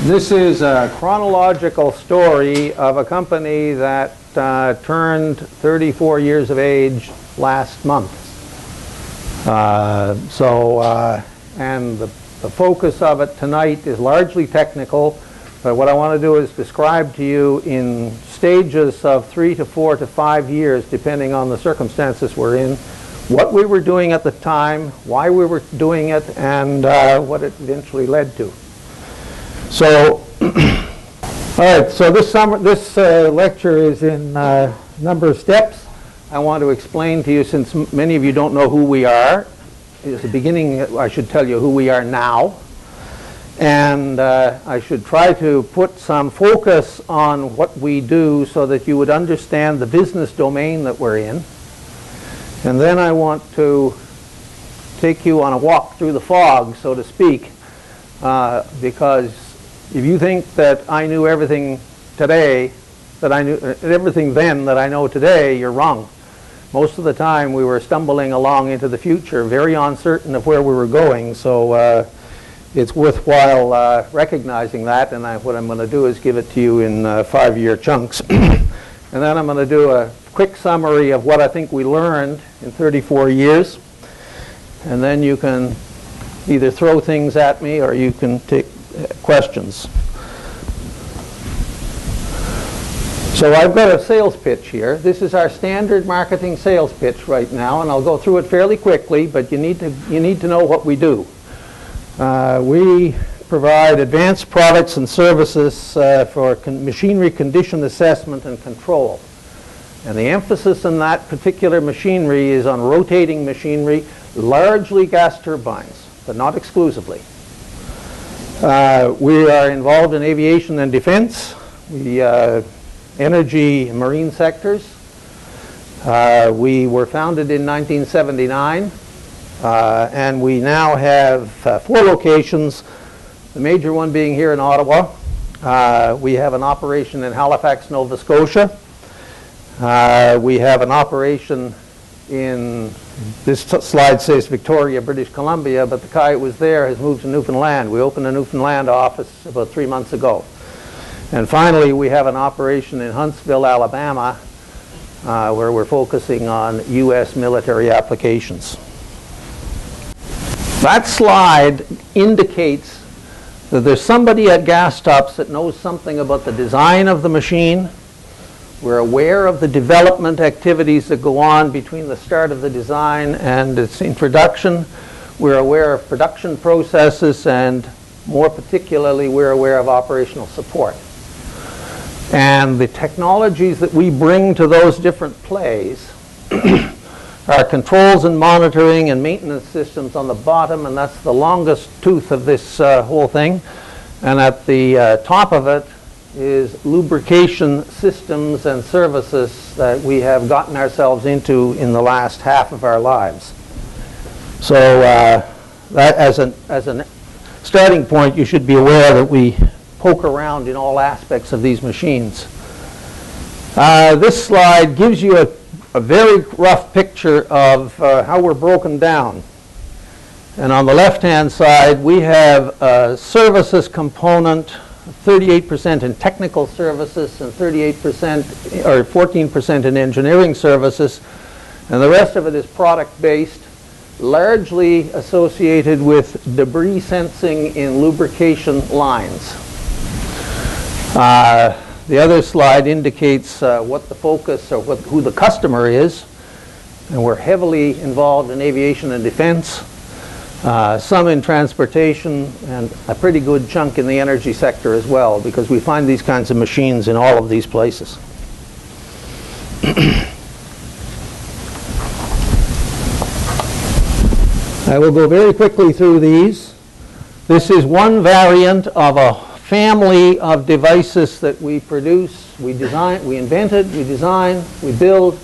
This is a chronological story of a company that turned 34 years of age last month. And the focus of it tonight is largely technical, but what I want to do is describe to you in stages of 3 to 4 to 5 years, depending on the circumstances we're in, what we were doing at the time, why we were doing it, and what it eventually led to. So, all right, so this lecture is in a number of steps. I want to explain to you, since many of you don't know who we are. At the beginning, I should tell you who we are now. And I should try to put some focus on what we do so that you would understand the business domain that we're in. And then I want to take you on a walk through the fog, so to speak, because if you think that I knew everything today, that I knew everything then that I know today, you're wrong. Most of the time we were stumbling along into the future, very uncertain of where we were going, so it's worthwhile recognizing that, and what I'm going to do is give it to you in 5-year chunks. And then I'm going to do a quick summary of what I think we learned in 34 years, and then you can either throw things at me or you can take questions. So I've got a sales pitch here. This is our standard marketing sales pitch right now, and I'll go through it fairly quickly, but you need to know what we do. We provide advanced products and services for machinery condition assessment and control. And the emphasis on that particular machinery is on rotating machinery, largely gas turbines, but not exclusively. We are involved in aviation and defense, energy and marine sectors. We were founded in 1979, and we now have 4 locations, the major one being here in Ottawa. We have an operation in Halifax, Nova Scotia. We have an operation in, this slide says Victoria, British Columbia, but the guy who was there has moved to Newfoundland. We opened a Newfoundland office about 3 months ago. And finally, we have an operation in Huntsville, Alabama, where we're focusing on U.S. military applications. That slide indicates that there's somebody at GasTOPS that knows something about the design of the machine. We're aware of the development activities that go on between the start of the design and its introduction. We're aware of production processes, and more particularly, we're aware of operational support. And the technologies that we bring to those different plays are controls and monitoring and maintenance systems on the bottom, and that's the longest tooth of this whole thing. And at the top of it is lubrication systems and services that we have gotten ourselves into in the last half of our lives. So that as a starting point, you should be aware that we poke around in all aspects of these machines. This slide gives you a very rough picture of how we're broken down. And on the left-hand side, we have a services component, 38% in technical services and 38% or 14% in engineering services, and the rest of it is product-based, largely associated with debris sensing in lubrication lines. The other slide indicates what the focus or who the customer is, and we're heavily involved in aviation and defense, some in transportation, and a pretty good chunk in the energy sector as well, because we find these kinds of machines in all of these places. I will go very quickly through these. This is one variant of a family of devices that we produce, we design, we invented, we design, we build,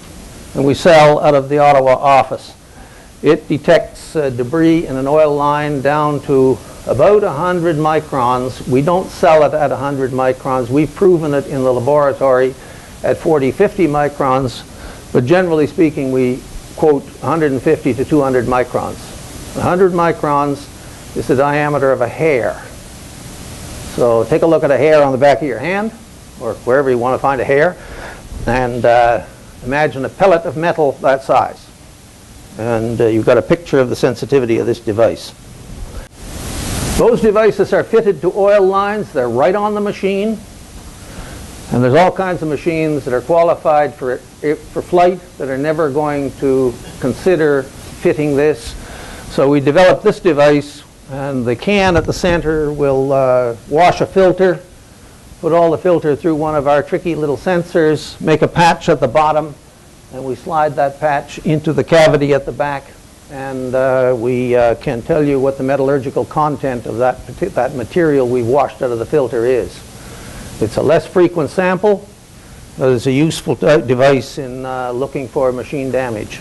and we sell out of the Ottawa office. It detects debris in an oil line down to about 100 microns. We don't sell it at 100 microns. We've proven it in the laboratory at 40, 50 microns, but generally speaking, we quote 150 to 200 microns. 100 microns is the diameter of a hair. So take a look at a hair on the back of your hand, or wherever you want to find a hair, and imagine a pellet of metal that size. And you've got a picture of the sensitivity of this device. Those devices are fitted to oil lines. They're right on the machine. And there's all kinds of machines that are qualified for flight that are never going to consider fitting this. So we developed this device, and the can at the center will wash a filter, put all the filter through one of our tricky little sensors, make a patch at the bottom, and we slide that patch into the cavity at the back, and we can tell you what the metallurgical content of that material we washed out of the filter is. It's a less frequent sample, but it's a useful device in looking for machine damage.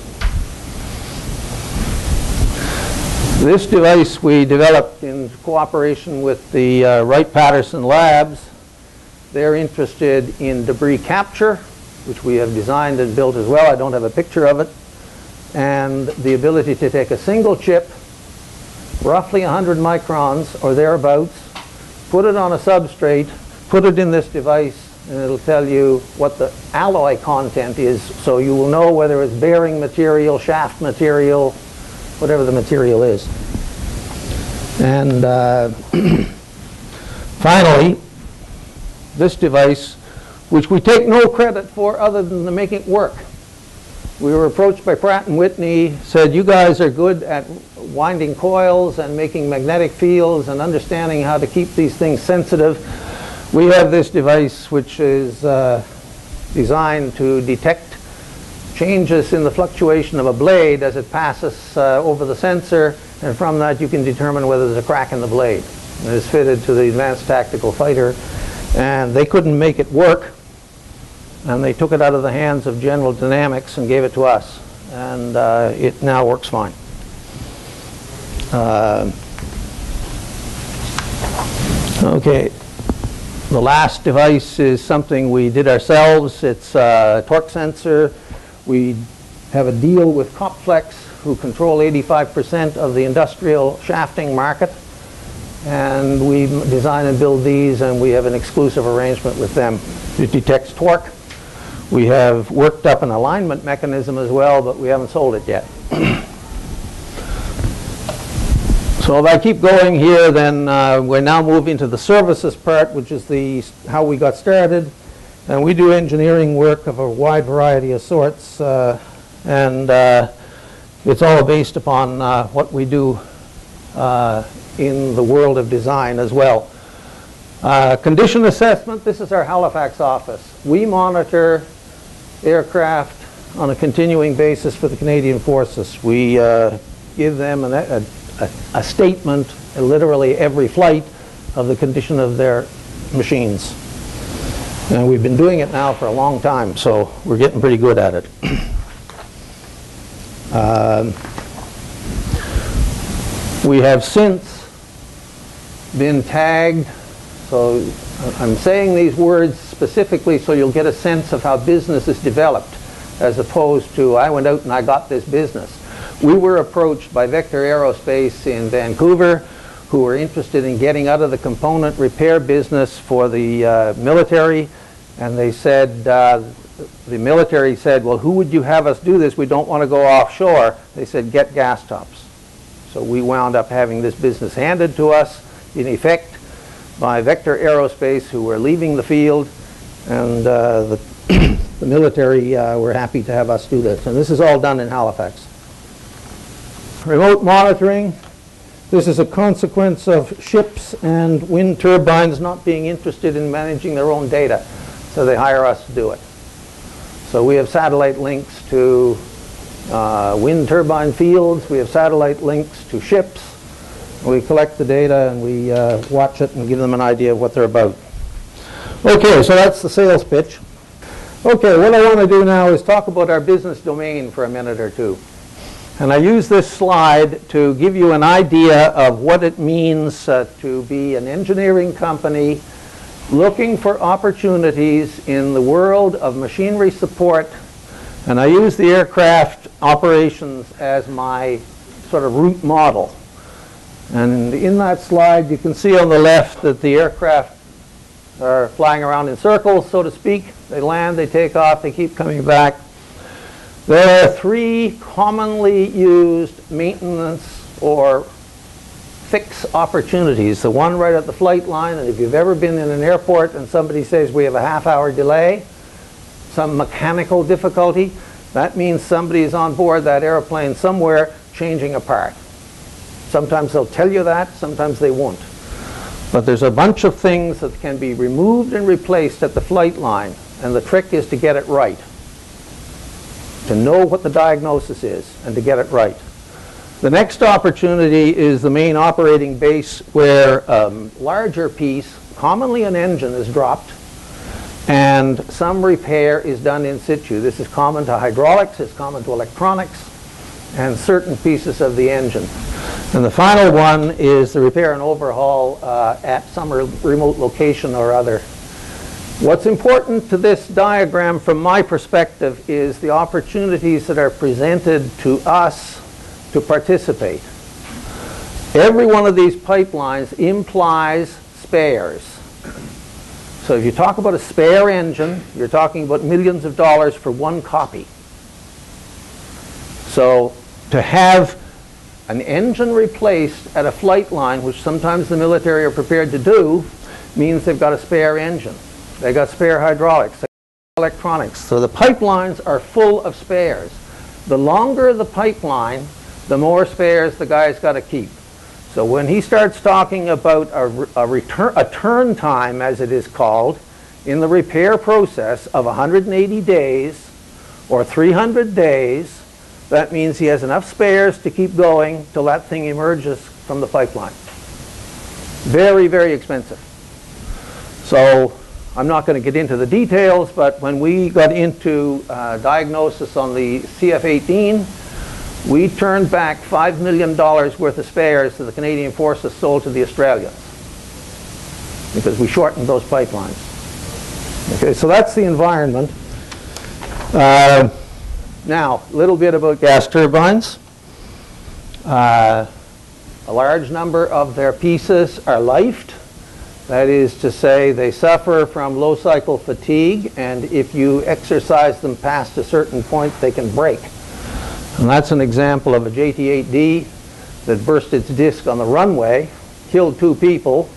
This device we developed in cooperation with the Wright-Patterson labs. They're interested in debris capture, which we have designed and built as well. I don't have a picture of it. And the ability to take a single chip, roughly 100 microns or thereabouts, put it on a substrate, put it in this device, and it'll tell you what the alloy content is, so you will know whether it's bearing material, shaft material, whatever the material is. And finally, this device, which we take no credit for other than to make it work. We were approached by Pratt & Whitney, said, you guys are good at winding coils and making magnetic fields and understanding how to keep these things sensitive. We have this device which is designed to detect changes in the fluctuation of a blade as it passes over the sensor, and from that you can determine whether there's a crack in the blade. It is fitted to the Advanced Tactical Fighter, and they couldn't make it work, and they took it out of the hands of General Dynamics and gave it to us, and it now works fine. Okay, the last device is something we did ourselves. It's a torque sensor. We have a deal with Kopflex, who control 85% of the industrial shafting market, and we design and build these, and we have an exclusive arrangement with them. It detects torque. We have worked up an alignment mechanism as well, but we haven't sold it yet. So if I keep going here, then we're now moving to the services part, which is how we got started. And we do engineering work of a wide variety of sorts, and it's all based upon what we do in the world of design as well. Condition assessment, this is our Halifax office. We monitor aircraft on a continuing basis for the Canadian Forces. We give them a statement, literally every flight, of the condition of their machines. And we've been doing it now for a long time, so we're getting pretty good at it. We have since been tagged, so I'm saying these words specifically so you'll get a sense of how business is developed, as opposed to I went out and I got this business. We were approached by Vector Aerospace in Vancouver, who were interested in getting out of the component repair business for the military, and they said, the military said, well, who would you have us do this? We don't want to go offshore. They said, get GasTOPS. So we wound up having this business handed to us, in effect, by Vector Aerospace, who were leaving the field, and the military were happy to have us do this. And this is all done in Halifax. Remote monitoring. This is a consequence of ships and wind turbines not being interested in managing their own data, so they hire us to do it. So we have satellite links to wind turbine fields. We have satellite links to ships. We collect the data and we watch it and give them an idea of what they're about. Okay, so that's the sales pitch. Okay, what I want to do now is talk about our business domain for a minute or two. And I use this slide to give you an idea of what it means to be an engineering company looking for opportunities in the world of machinery support. And I use the aircraft operations as my sort of root model. And in that slide, you can see on the left that the aircraft are flying around in circles, so to speak. They land, they take off, they keep coming back. There are three commonly used maintenance or fix opportunities. The one right at the flight line, and if you've ever been in an airport and somebody says we have a half-hour delay, some mechanical difficulty, that means somebody is on board that airplane somewhere changing a part. Sometimes they'll tell you that, sometimes they won't. But there's a bunch of things that can be removed and replaced at the flight line, and the trick is to get it right. To know what the diagnosis is and to get it right. The next opportunity is the main operating base, where a larger piece, commonly an engine, is dropped and some repair is done in situ. This is common to hydraulics, it's common to electronics, and certain pieces of the engine. And the final one is the repair and overhaul at some remote location or other. What's important to this diagram from my perspective is the opportunities that are presented to us to participate. Every one of these pipelines implies spares. So if you talk about a spare engine, you're talking about millions of dollars for one copy. So to have an engine replaced at a flight line, which sometimes the military are prepared to do, means they've got a spare engine. They got spare hydraulics, they got electronics. So the pipelines are full of spares. The longer the pipeline, the more spares the guy's got to keep. So when he starts talking about a turn time, as it is called, in the repair process of 180 days or 300 days, that means he has enough spares to keep going till that thing emerges from the pipeline. Very, very expensive. So I'm not going to get into the details, but when we got into diagnosis on the CF-18, we turned back $5 million worth of spares that the Canadian Forces sold to the Australians because we shortened those pipelines. Okay, so that's the environment. Now, a little bit about gas turbines. A large number of their pieces are lifed. That is to say, they suffer from low cycle fatigue, and if you exercise them past a certain point, they can break. And that's an example of a JT-8D that burst its disc on the runway, killed 2 people,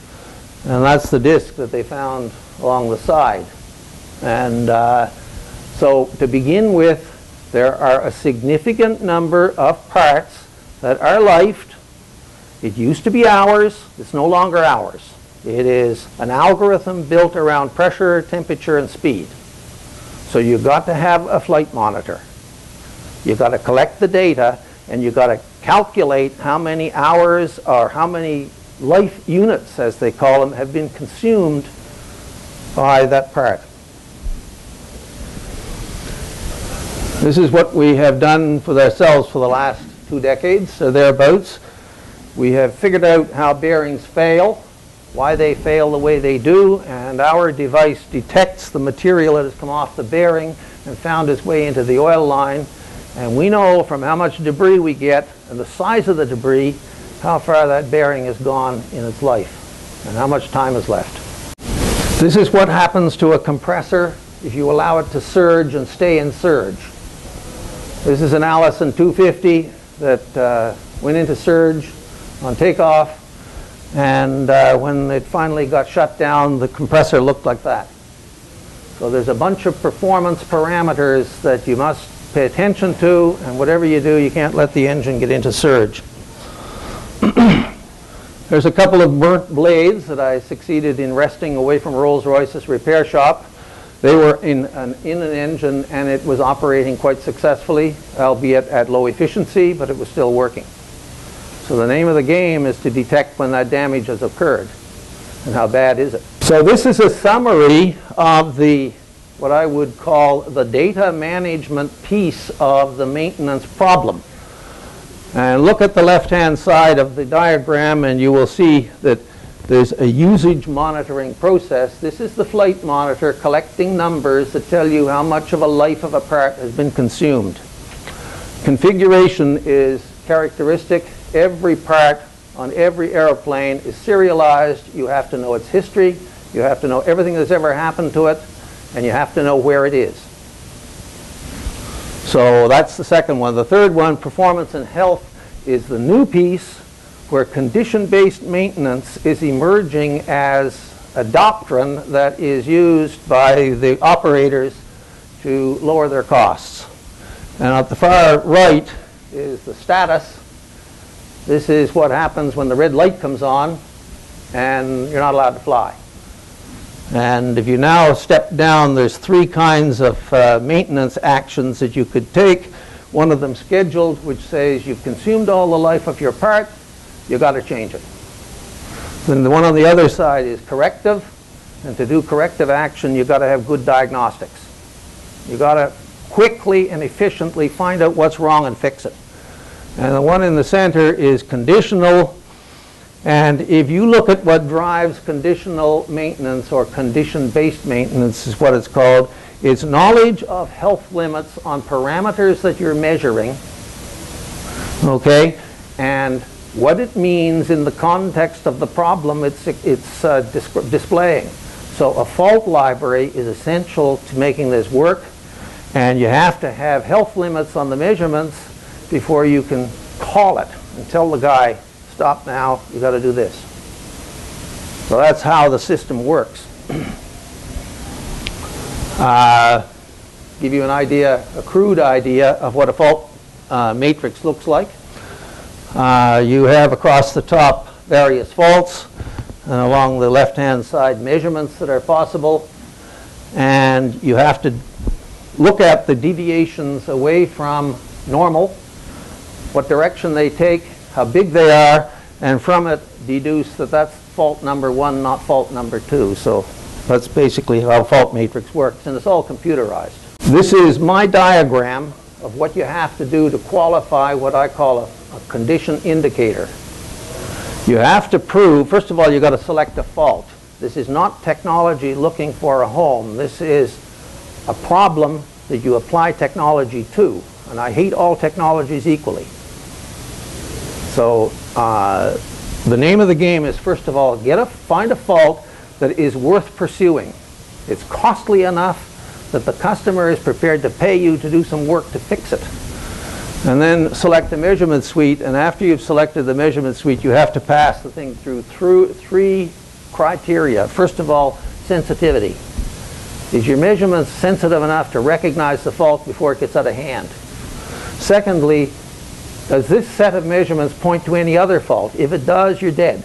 and that's the disc that they found along the side. And so to begin with, there are a significant number of parts that are lifed. It used to be hours, it's no longer hours. It is an algorithm built around pressure, temperature, and speed. So you've got to have a flight monitor. You've got to collect the data, and you've got to calculate how many hours or how many life units, as they call them, have been consumed by that part. This is what we have done for ourselves for the last 2 decades or thereabouts. We have figured out how bearings fail, why they fail the way they do, and our device detects the material that has come off the bearing and found its way into the oil line. And we know from how much debris we get and the size of the debris how far that bearing has gone in its life and how much time is left. This is what happens to a compressor if you allow it to surge and stay in surge. This is an Allison 250 that went into surge on takeoff, and when it finally got shut down, the compressor looked like that. So there's a bunch of performance parameters that you must pay attention to, and whatever you do, you can't let the engine get into surge. There's a couple of burnt blades that I succeeded in wresting away from Rolls-Royce's repair shop. They were in an engine, and it was operating quite successfully, albeit at low efficiency, but it was still working. So the name of the game is to detect when that damage has occurred and how bad is it. So this is a summary of the what I would call the data management piece of the maintenance problem. And look at the left-hand side of the diagram, and you will see that there's a usage monitoring process. This is the flight monitor collecting numbers that tell you how much of a life of a part has been consumed. Configuration is characteristic. Every part on every airplane is serialized. You have to know its history. You have to know everything that's ever happened to it. And you have to know where it is. So that's the second one. The third one, performance and health, is the new piece where condition-based maintenance is emerging as a doctrine that is used by the operators to lower their costs. And at the far right is the status. This is what happens when the red light comes on and you're not allowed to fly. And if you now step down, there's three kinds of maintenance actions that you could take. One of them scheduled, which says you've consumed all the life of your part, you've got to change it. Then the one on the other side is corrective. And to do corrective action, you've got to have good diagnostics. You've got to quickly and efficiently find out what's wrong and fix it. And the one in the center is conditional. And if you look at what drives conditional maintenance, or condition-based maintenance is what it's called, it's knowledge of health limits on parameters that you're measuring, okay, and what it means in the context of the problem it's displaying. So a fault library is essential to making this work, and you have to have health limits on the measurements before you can call it and tell the guy, stop now, you got to do this. So that's how the system works. Give you an idea, a crude idea of what a fault matrix looks like. You have across the top various faults, and along the left-hand side measurements that are possible, and you have to look at the deviations away from normal, what direction they take, how big they are, and from it deduce that that's fault number one, not fault number two. So that's basically how fault matrix works, and it's all computerized. This is my diagram of what you have to do to qualify what I call a condition indicator. You have to prove, first of all, you've got to select a fault. This is not technology looking for a home. This is a problem that you apply technology to. And I hate all technologies equally. So the name of the game is, first of all, find a fault that is worth pursuing. It's costly enough that the customer is prepared to pay you to do some work to fix it. And then select the measurement suite, and after you've selected the measurement suite, you have to pass the thing through three criteria. First of all, sensitivity. Is your measurement sensitive enough to recognize the fault before it gets out of hand? Secondly, does this set of measurements point to any other fault? If it does, you're dead.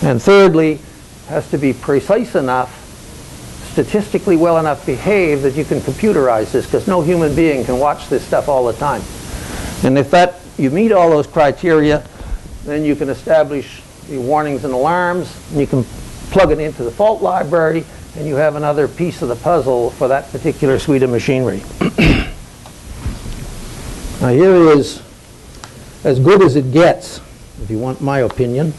And thirdly, it has to be precise enough, statistically well enough behaved that you can computerize this, because no human being can watch this stuff all the time. And if you meet all those criteria, then you can establish the warnings and alarms, and you can plug it into the fault library, and you have another piece of the puzzle for that particular suite of machinery. Now here is as good as it gets, if you want my opinion.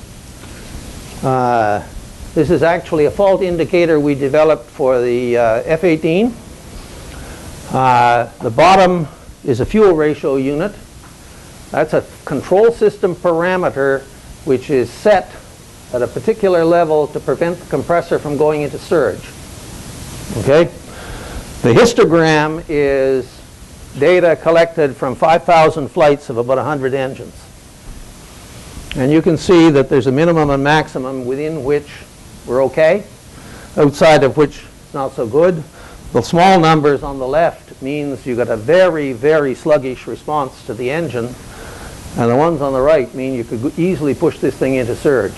This is actually a fault indicator we developed for the F-18. The bottom is a fuel ratio unit. That's a control system parameter which is set at a particular level to prevent the compressor from going into surge. Okay? The histogram is data collected from 5,000 flights of about 100 engines. And you can see that there's a minimum and maximum within which we're okay, outside of which it's not so good. The small numbers on the left means you've got a very, very sluggish response to the engine, and the ones on the right mean you could easily push this thing into surge.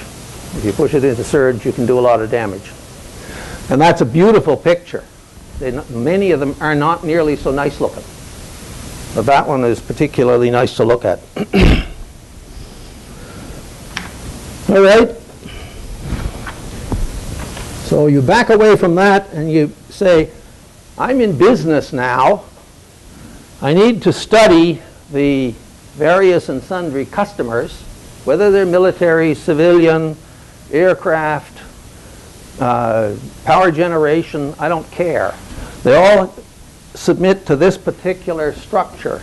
If you push it into surge, you can do a lot of damage. And that's a beautiful picture. Many of them are not nearly so nice looking, but that one is particularly nice to look at. All right. So you back away from that and you say, I'm in business now. I need to study the various and sundry customers, whether they're military, civilian, aircraft, power generation, I don't care. They all submit to this particular structure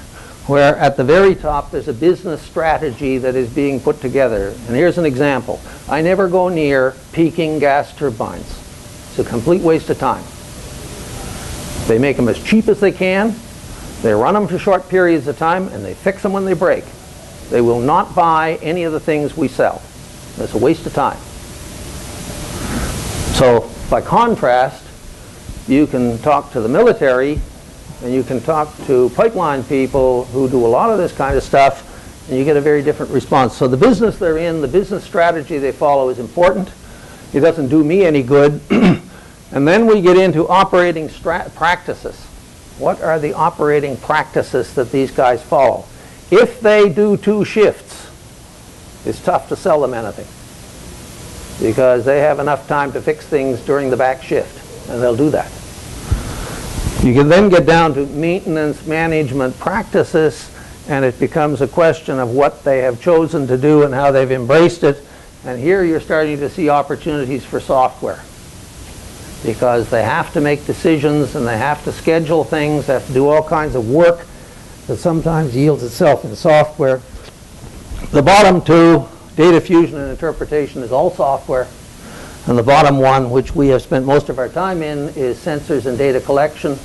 where at the very top there's a business strategy that is being put together. And here's an example. I never go near peaking gas turbines. It's a complete waste of time. They make them as cheap as they can, they run them for short periods of time, and they fix them when they break. They will not buy any of the things we sell. It's a waste of time. So by contrast, you can talk to the military and you can talk to pipeline people who do a lot of this kind of stuff, and you get a very different response. So the business they're in, the business strategy they follow is important. It doesn't do me any good. And then we get into operating practices. What are the operating practices that these guys follow? If they do 2 shifts, it's tough to sell them anything, because they have enough time to fix things during the back shift, and they'll do that. You can then get down to maintenance management practices, and it becomes a question of what they have chosen to do and how they've embraced it. And here you're starting to see opportunities for software, because they have to make decisions and they have to schedule things, they have to do all kinds of work that sometimes yields itself in software. The bottom 2, data fusion and interpretation, is all software. And the bottom one, which we have spent most of our time in, is sensors and data collection.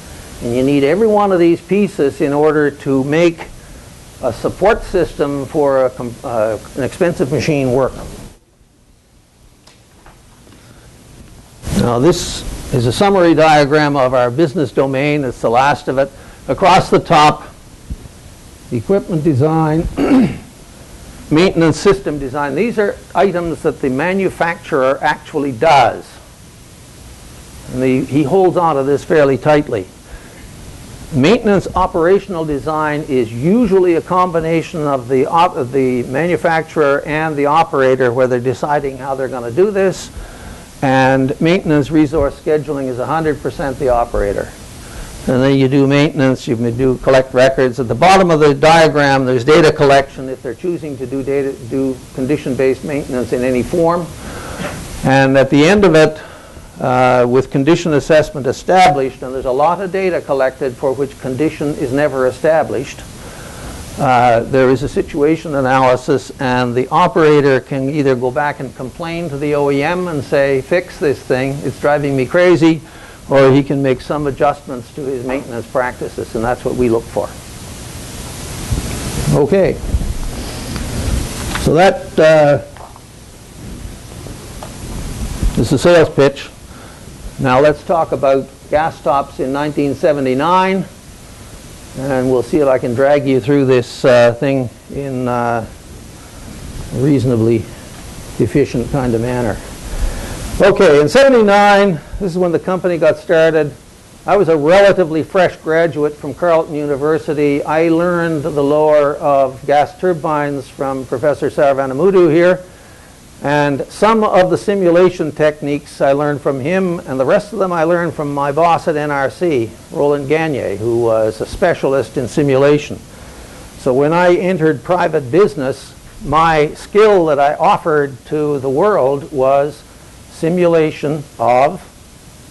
And you need every one of these pieces in order to make a support system for an expensive machine work. Now this is a summary diagram of our business domain. It's the last of it. Across the top, equipment design, maintenance system design. These are items that the manufacturer actually does. And he holds on to this fairly tightly. Maintenance operational design is usually a combination of the manufacturer and the operator, where they're deciding how they're going to do this. And maintenance resource scheduling is 100% the operator. And then you do maintenance, you collect records. At the bottom of the diagram, there's data collection if they're choosing to do condition-based maintenance in any form. And at the end of it, with condition assessment established, and there's a lot of data collected for which condition is never established, there is a situation analysis, and the operator can either go back and complain to the OEM and say, fix this thing, it's driving me crazy, or he can make some adjustments to his maintenance practices, and that's what we look for. Okay. So that is the sales pitch. Now let's talk about GasTOPS in 1979, and we'll see if I can drag you through this thing in a reasonably efficient kind of manner. Okay, in '79, this is when the company got started. I was a relatively fresh graduate from Carleton University. I learned the lore of gas turbines from Professor Sarvanamudu here. And some of the simulation techniques I learned from him, and the rest of them I learned from my boss at NRC, Roland Gagne, who was a specialist in simulation. So when I entered private business, my skill that I offered to the world was simulation of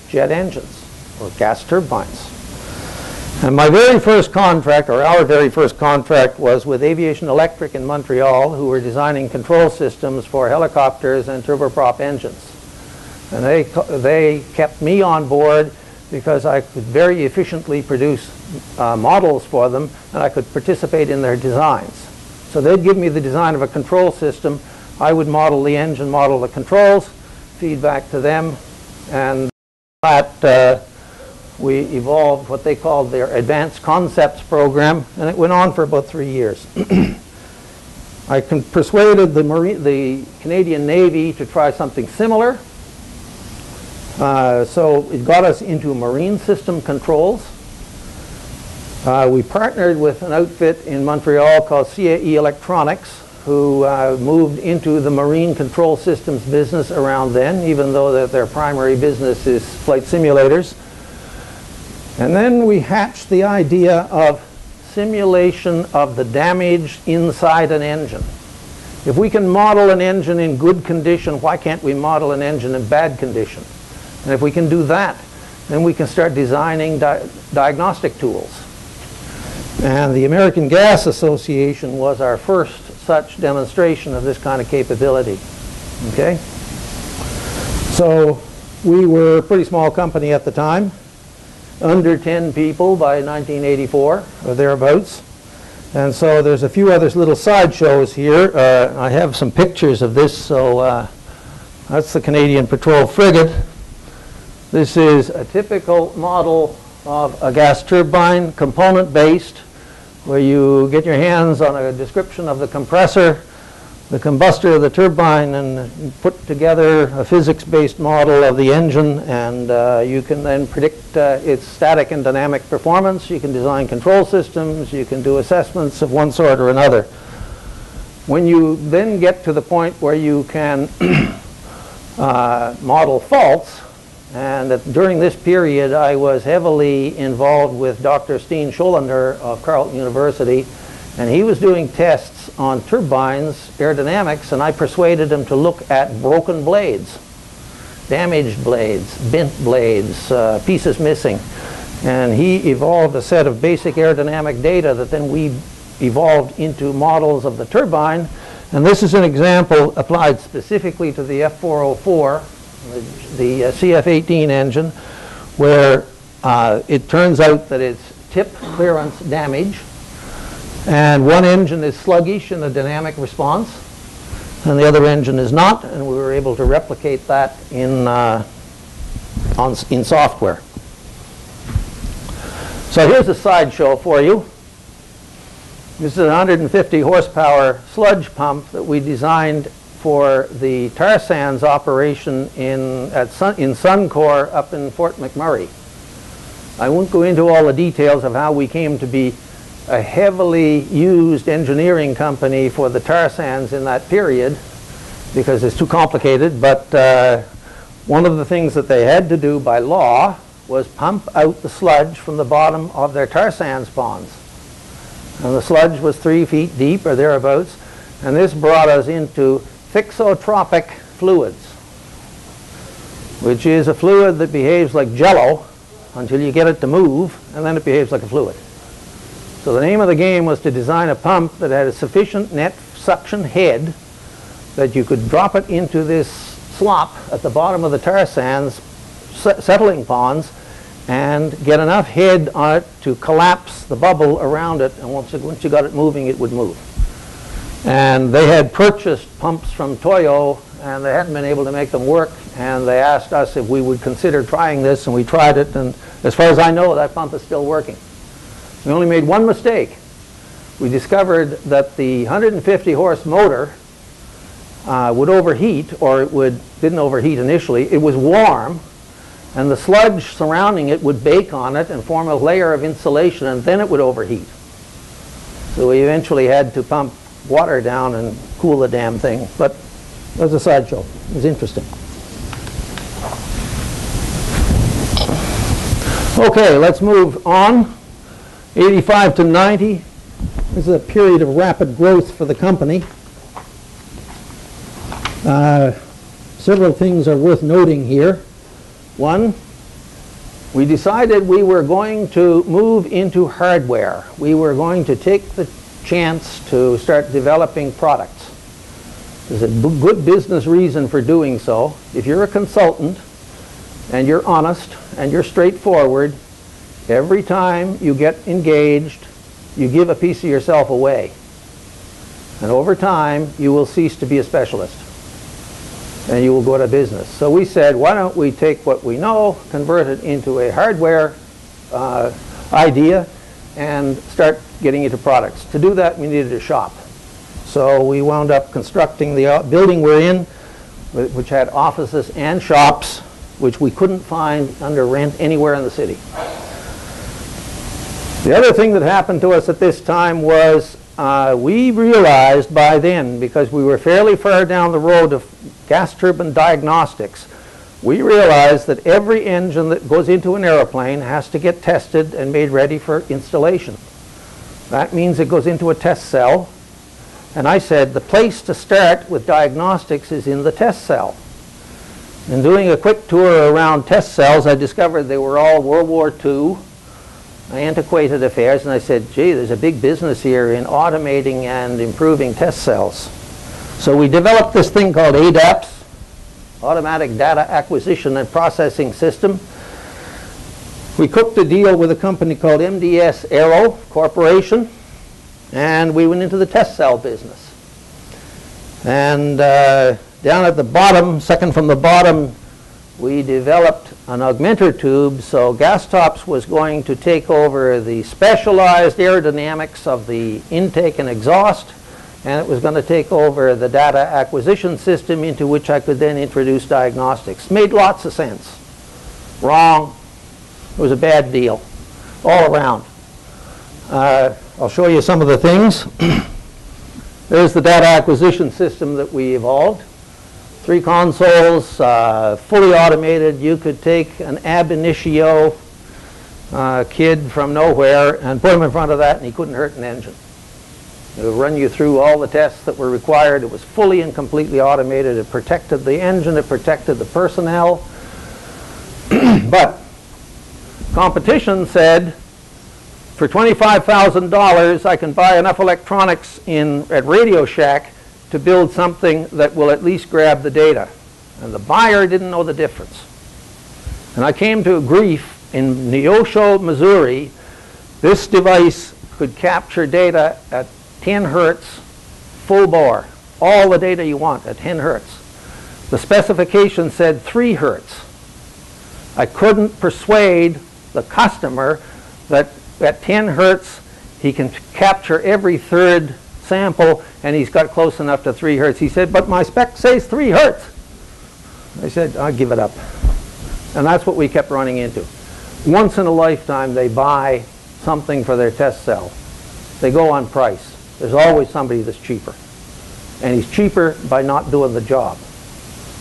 jet engines or gas turbines. And my very first contract, or our very first contract, was with Aviation Electric in Montreal, who were designing control systems for helicopters and turboprop engines. And they kept me on board because I could very efficiently produce models for them, and I could participate in their designs. So they'd give me the design of a control system. I would model the engine, model the controls, feedback to them, and that we evolved what they called their Advanced Concepts program, and it went on for about 3 years. I persuaded the Canadian Navy to try something similar. So it got us into marine system controls. We partnered with an outfit in Montreal called Kasja Electronics, who moved into the marine control systems business around then, even though their primary business is flight simulators. And then we hatched the idea of simulation of the damage inside an engine. If we can model an engine in good condition, why can't we model an engine in bad condition? And if we can do that, then we can start designing diagnostic tools. And the American Gas Association was our first such demonstration of this kind of capability. Okay? So we were a pretty small company at the time, under 10 people by 1984 or thereabouts. And so there's a few other little sideshows here. I have some pictures of this. So that's the Canadian Patrol Frigate. This is a typical model of a gas turbine, component-based, where you get your hands on a description of the compressor, the combustor of the turbine, and put together a physics-based model of the engine, and you can then predict its static and dynamic performance. You can design control systems. You can do assessments of one sort or another. When you then get to the point where you can model faults, and during this period I was heavily involved with Dr. Steen Schollander of Carleton University, and he was doing tests on turbines, aerodynamics, and I persuaded him to look at broken blades, damaged blades, bent blades, pieces missing. And he evolved a set of basic aerodynamic data that then we evolved into models of the turbine. And this is an example applied specifically to the F404, the CF18 engine, where it turns out that it's tip clearance damage, and one engine is sluggish in the dynamic response and the other engine is not, and we were able to replicate that in software. So here's a sideshow for you. This is a 150 horsepower sludge pump that we designed for the tar sands operation in Suncor up in Fort McMurray. I won't go into all the details of how we came to be a heavily used engineering company for the tar sands in that period because it's too complicated, but one of the things that they had to do by law was pump out the sludge from the bottom of their tar sands ponds. And the sludge was 3 feet deep or thereabouts, and this brought us into thixotropic fluids, which is a fluid that behaves like jello until you get it to move, and then it behaves like a fluid. So the name of the game was to design a pump that had a sufficient net suction head that you could drop it into this slop at the bottom of the tar sands settling ponds and get enough head on it to collapse the bubble around it, and once you got it moving, it would move. And they had purchased pumps from Toyo, and they hadn't been able to make them work, and they asked us if we would consider trying this, and we tried it, and as far as I know, that pump is still working. We only made one mistake. We discovered that the 150 horse motor would overheat, or didn't overheat initially. It was warm, and the sludge surrounding it would bake on it and form a layer of insulation, and then it would overheat. So we eventually had to pump water down and cool the damn thing. But it was a sideshow. It was interesting. Okay, let's move on. 85 to 90. This is a period of rapid growth for the company. Several things are worth noting here. One, we decided we were going to move into hardware. We were going to take the chance to start developing products. There's a good business reason for doing so. If you're a consultant and you're honest and you're straightforward, every time you get engaged, you give a piece of yourself away. And over time, you will cease to be a specialist, and you will go to business. So we said, why don't we take what we know, convert it into a hardware idea, and start getting into products. To do that, we needed a shop. So we wound up constructing the building we're in, which had offices and shops, which we couldn't find under rent anywhere in the city. The other thing that happened to us at this time was we realized by then, because we were fairly far down the road of gas turbine diagnostics, we realized that every engine that goes into an aeroplane has to get tested and made ready for installation. That means it goes into a test cell. And I said the place to start with diagnostics is in the test cell. In doing a quick tour around test cells, I discovered they were all World War II. antiquated affairs, and I said, gee, there's a big business here in automating and improving test cells. So we developed this thing called ADAPS, Automatic Data Acquisition and Processing System. We cooked a deal with a company called MDS Aero Corporation, and we went into the test cell business. And down at the bottom, second from the bottom, we developed an augmenter tube. So GasTOPS was going to take over the specialized aerodynamics of the intake and exhaust, and it was going to take over the data acquisition system, into which I could then introduce diagnostics. Made lots of sense. Wrong. It was a bad deal all around. I'll show you some of the things. There's the data acquisition system that we evolved. 3 consoles, fully automated. You could take an ab initio kid from nowhere and put him in front of that, and he couldn't hurt an engine. It would run you through all the tests that were required. It was fully and completely automated. It protected the engine. It protected the personnel. But competition said, for $25,000, I can buy enough electronics at Radio Shack to build something that will at least grab the data. And the buyer didn't know the difference. And I came to grief in Neosho, Missouri. This device could capture data at 10 hertz, full bore. All the data you want at 10 hertz. The specification said 3 hertz. I couldn't persuade the customer that at 10 hertz he can capture every third sample, and he's got close enough to 3 hertz. He said, but my spec says 3 hertz. I said, I'll give it up. And that's what we kept running into. Once in a lifetime they buy something for their test cell. They go on price. There's always somebody that's cheaper. And he's cheaper by not doing the job.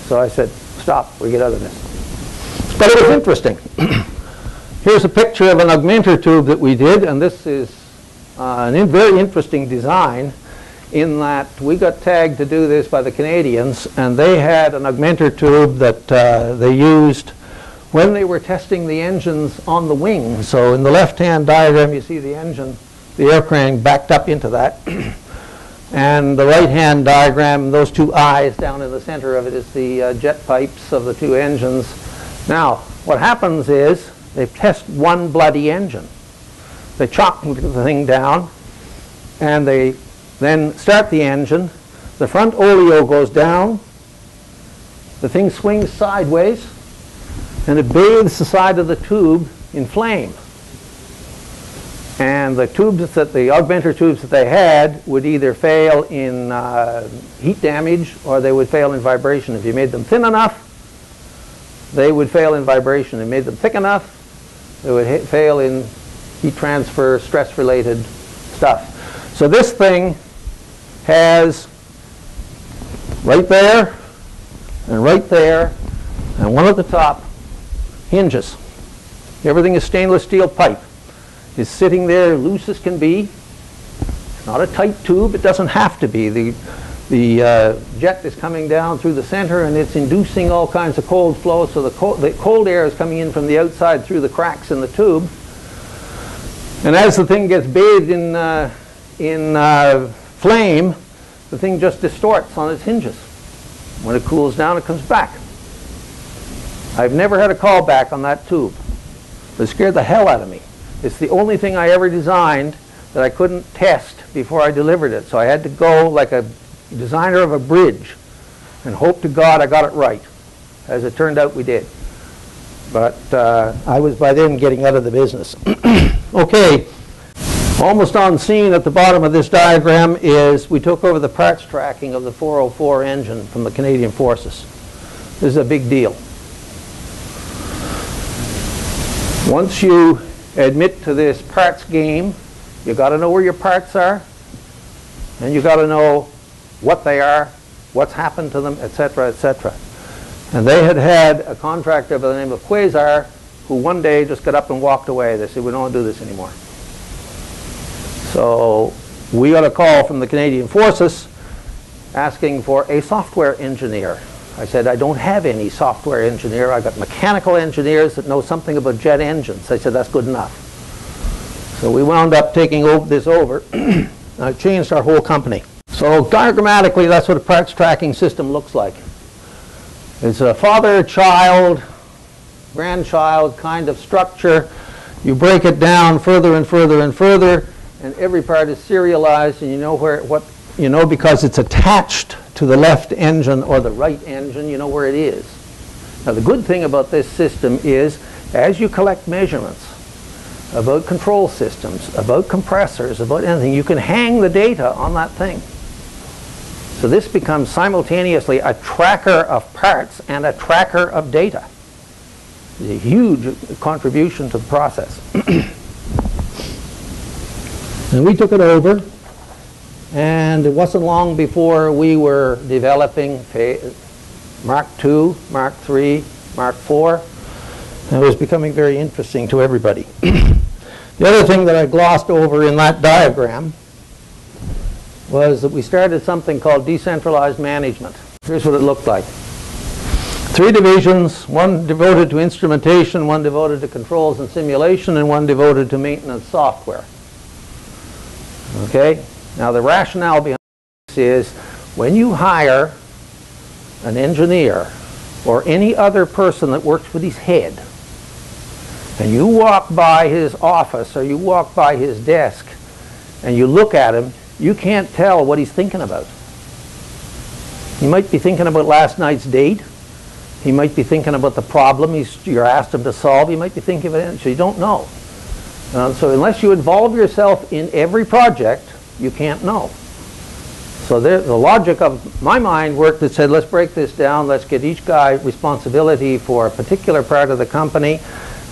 So I said, stop, we get out of this. But it was interesting. Here's a picture of an augmenter tube that we did, and this is a very interesting design in that we got tagged to do this by the Canadians, and they had an augmenter tube that they used when they were testing the engines on the wing. So in the left-hand diagram you see the engine, the aircraft backed up into that. And the right-hand diagram, those 2 eyes down in the center of it, is the jet pipes of the 2 engines. Now, what happens is they test one bloody engine. They chop the thing down, and they then start the engine. The front oleo goes down. The thing swings sideways, and it bathes the side of the tube in flame. And the tubes that the augmenter tubes that they had would either fail in heat damage, or they would fail in vibration. If you made them thin enough, they would fail in vibration. If you made them thick enough, they would fail in heat transfer, stress-related stuff. So this thing has right there, and one at the top hinges. Everything is stainless steel pipe. It's sitting there loose as can be. It's not a tight tube. It doesn't have to be. The jet is coming down through the center, and it's inducing all kinds of cold flow, so the cold air is coming in from the outside through the cracks in the tube. And as the thing gets bathed in flame, the thing just distorts on its hinges. When it cools down, it comes back. I've never had a call back on that tube. It scared the hell out of me. It's the only thing I ever designed that I couldn't test before I delivered it. So I had to go like a designer of a bridge and hope to God I got it right. As it turned out, we did. But I was by then getting out of the business. Okay, almost on scene at the bottom of this diagram is we took over the parts tracking of the 404 engine from the Canadian Forces. This is a big deal. Once you admit to this parts game, you got to know where your parts are, and you got to know what they are, what's happened to them, etc., etc. And they had a contractor by the name of Quasar who one day just got up and walked away. They said, we don't want to do this anymore. So we got a call from the Canadian Forces asking for a software engineer. I said, I don't have any software engineer. I got mechanical engineers that know something about jet engines. I said, that's good enough. So we wound up taking this over. I changed our whole company. So diagrammatically, that's what a parts tracking system looks like. It's a father-child, grandchild kind of structure. You break it down further and further and further, and every part is serialized, and you know because it's attached to the left engine or the right engine, you know where it is. Now the good thing about this system is, as you collect measurements about control systems, about compressors, about anything, you can hang the data on that thing. So this becomes simultaneously a tracker of parts and a tracker of data. It's a huge contribution to the process. And we took it over, and it wasn't long before we were developing Mark II, Mark III, Mark IV, and it was becoming very interesting to everybody. The other thing that I glossed over in that diagram was that we started something called decentralized management. Here's what it looked like. 3 divisions, one devoted to instrumentation, one devoted to controls and simulation, and one devoted to maintenance software. Okay? Now the rationale behind this is when you hire an engineer or any other person that works with his head, and you walk by his office or you walk by his desk and you look at him, you can't tell what he's thinking about. He might be thinking about last night's date. He might be thinking about the problem you're asked him to solve. He might be thinking of it, so you don't know. So unless you involve yourself in every project, you can't know. So the logic of my mind worked that said, let's break this down, let's get each guy responsibility for a particular part of the company,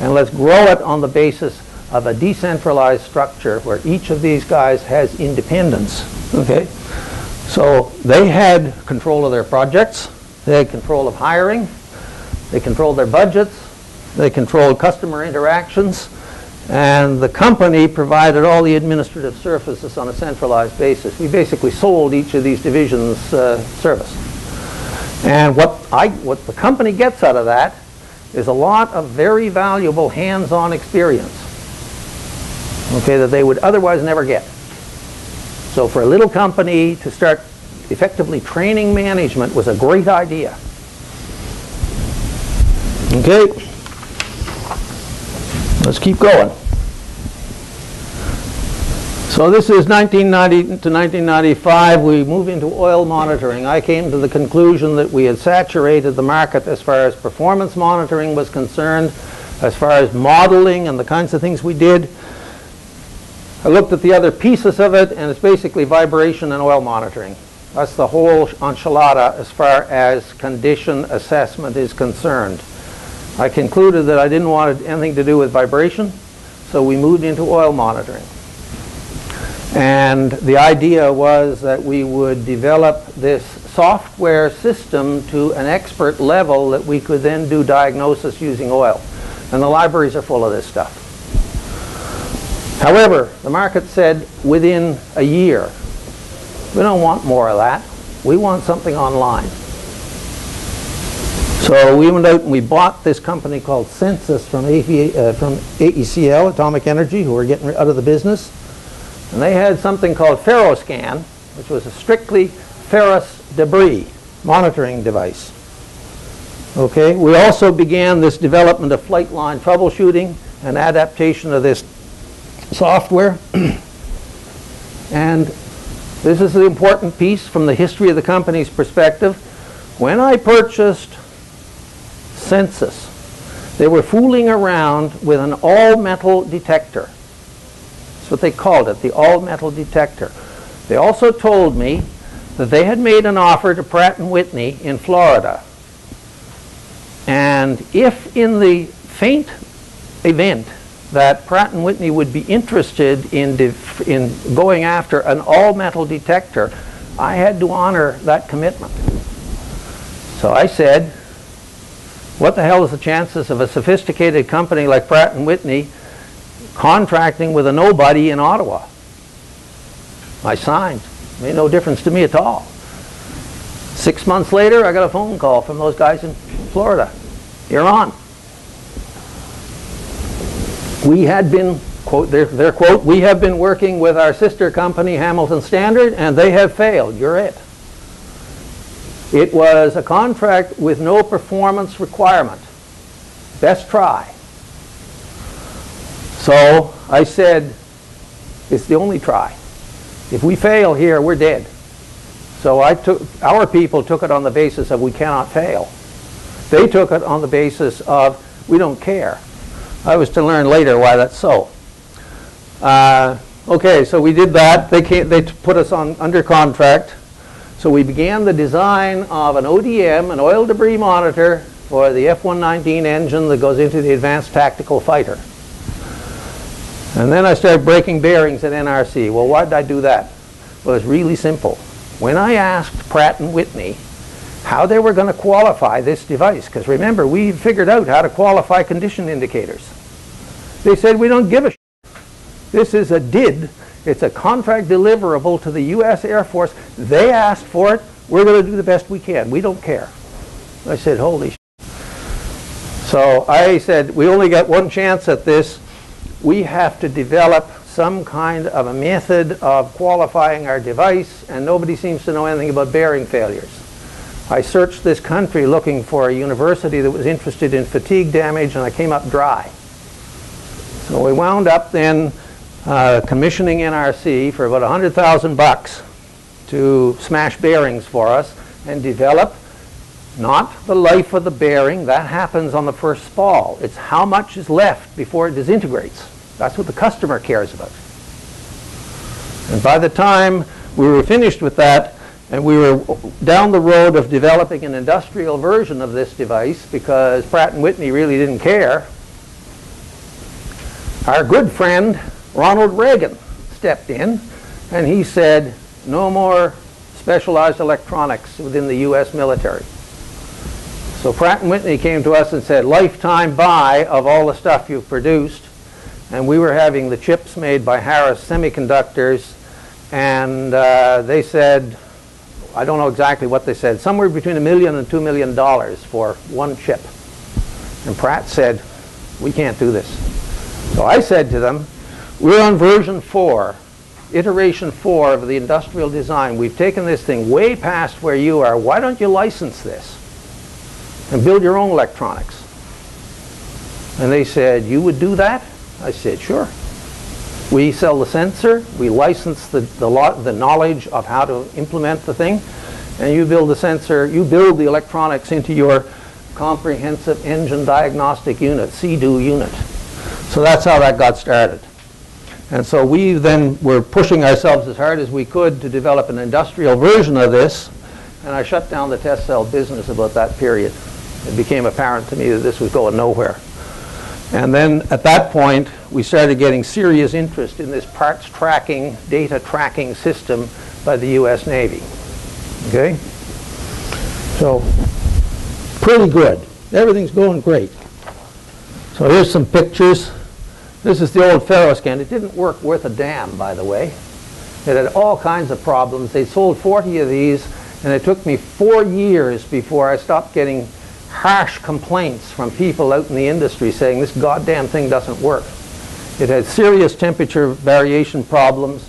and let's grow it on the basis of a decentralized structure where each of these guys has independence. Okay? So they had control of their projects, they had control of hiring, they controlled their budgets, they controlled customer interactions, and the company provided all the administrative services on a centralized basis. We basically sold each of these divisions service. And what the company gets out of that is a lot of very valuable hands-on experience, okay, that they would otherwise never get. So for a little company to start effectively training management was a great idea. Okay, let's keep going. So this is 1990 to 1995. We move into oil monitoring. I came to the conclusion that we had saturated the market as far as performance monitoring was concerned, as far as modeling and the kinds of things we did. I looked at the other pieces of it, and it's basically vibration and oil monitoring. That's the whole enchilada as far as condition assessment is concerned. I concluded that I didn't want anything to do with vibration, so we moved into oil monitoring. And the idea was that we would develop this software system to an expert level that we could then do diagnosis using oil. And the libraries are full of this stuff. However, the market said within a year, we don't want more of that. We want something online. So we went out and we bought this company called Census from AECL, Atomic Energy, who were getting out of the business. And they had something called Ferroscan, which was a strictly ferrous debris monitoring device. Okay, we also began this development of flight line troubleshooting and adaptation of this software. And this is the important piece from the history of the company's perspective. When I purchased Census, they were fooling around with an all-metal detector. That's what they called it, the all-metal detector. They also told me that they had made an offer to Pratt & Whitney in Florida. And if in the faint event that Pratt & Whitney would be interested in going after an all-metal detector, I had to honor that commitment. So I said, what the hell is the chances of a sophisticated company like Pratt & Whitney contracting with a nobody in Ottawa? I signed. Made no difference to me at all. 6 months later, I got a phone call from those guys in Florida. You're on. We had been quote, their quote, "We have been working with our sister company, Hamilton Standard, and they have failed. You're it." It was a contract with no performance requirement. Best try. So I said, it's the only try. If we fail here, we're dead. So our people took it on the basis of we cannot fail. They took it on the basis of we don't care. I was to learn later why that's so. Okay, so we did that. They put us under contract. So we began the design of an ODM, an oil debris monitor, for the F-119 engine that goes into the Advanced Tactical Fighter. And then I started breaking bearings at NRC. Well, why did I do that? Well, it's really simple. When I asked Pratt & Whitney how they were going to qualify this device, because remember, we figured out how to qualify condition indicators. They said, we don't give a shit. This is a DID. It's a contract deliverable to the U.S. Air Force. They asked for it. We're going to do the best we can. We don't care. I said, holy shit. So I said, we only got one chance at this. We have to develop some kind of a method of qualifying our device, and nobody seems to know anything about bearing failures. I searched this country looking for a university that was interested in fatigue damage, and I came up dry. So we wound up then commissioning NRC for about $100,000 to smash bearings for us and develop not the life of the bearing. That happens on the first spall. It's how much is left before it disintegrates. That's what the customer cares about. And by the time we were finished with that, and we were down the road of developing an industrial version of this device, because Pratt & Whitney really didn't care, our good friend Ronald Reagan stepped in, and he said, no more specialized electronics within the U.S. military. So Pratt & Whitney came to us and said, lifetime buy of all the stuff you've produced. And we were having the chips made by Harris Semiconductors, and they said, I don't know exactly what they said, somewhere between $1 million and $2 million for one chip. And Pratt said, we can't do this. So I said to them, we're on version 4, iteration 4 of the industrial design. We've taken this thing way past where you are. Why don't you license this and build your own electronics? And they said, you would do that? I said, sure. We sell the sensor, we license the knowledge of how to implement the thing, and you build the sensor, you build the electronics into your comprehensive engine diagnostic unit, CDU unit. So that's how that got started. And so we then were pushing ourselves as hard as we could to develop an industrial version of this, and I shut down the test cell business about that period. It became apparent to me that this was going nowhere. And then at that point, we started getting serious interest in this parts tracking, data tracking system by the U.S. Navy. Okay? So, pretty good. Everything's going great. So here's some pictures. This is the old Ferroscan. It didn't work worth a damn, by the way. It had all kinds of problems. They sold 40 of these, and it took me 4 years before I stopped getting harsh complaints from people out in the industry saying this goddamn thing doesn't work. It had serious temperature variation problems,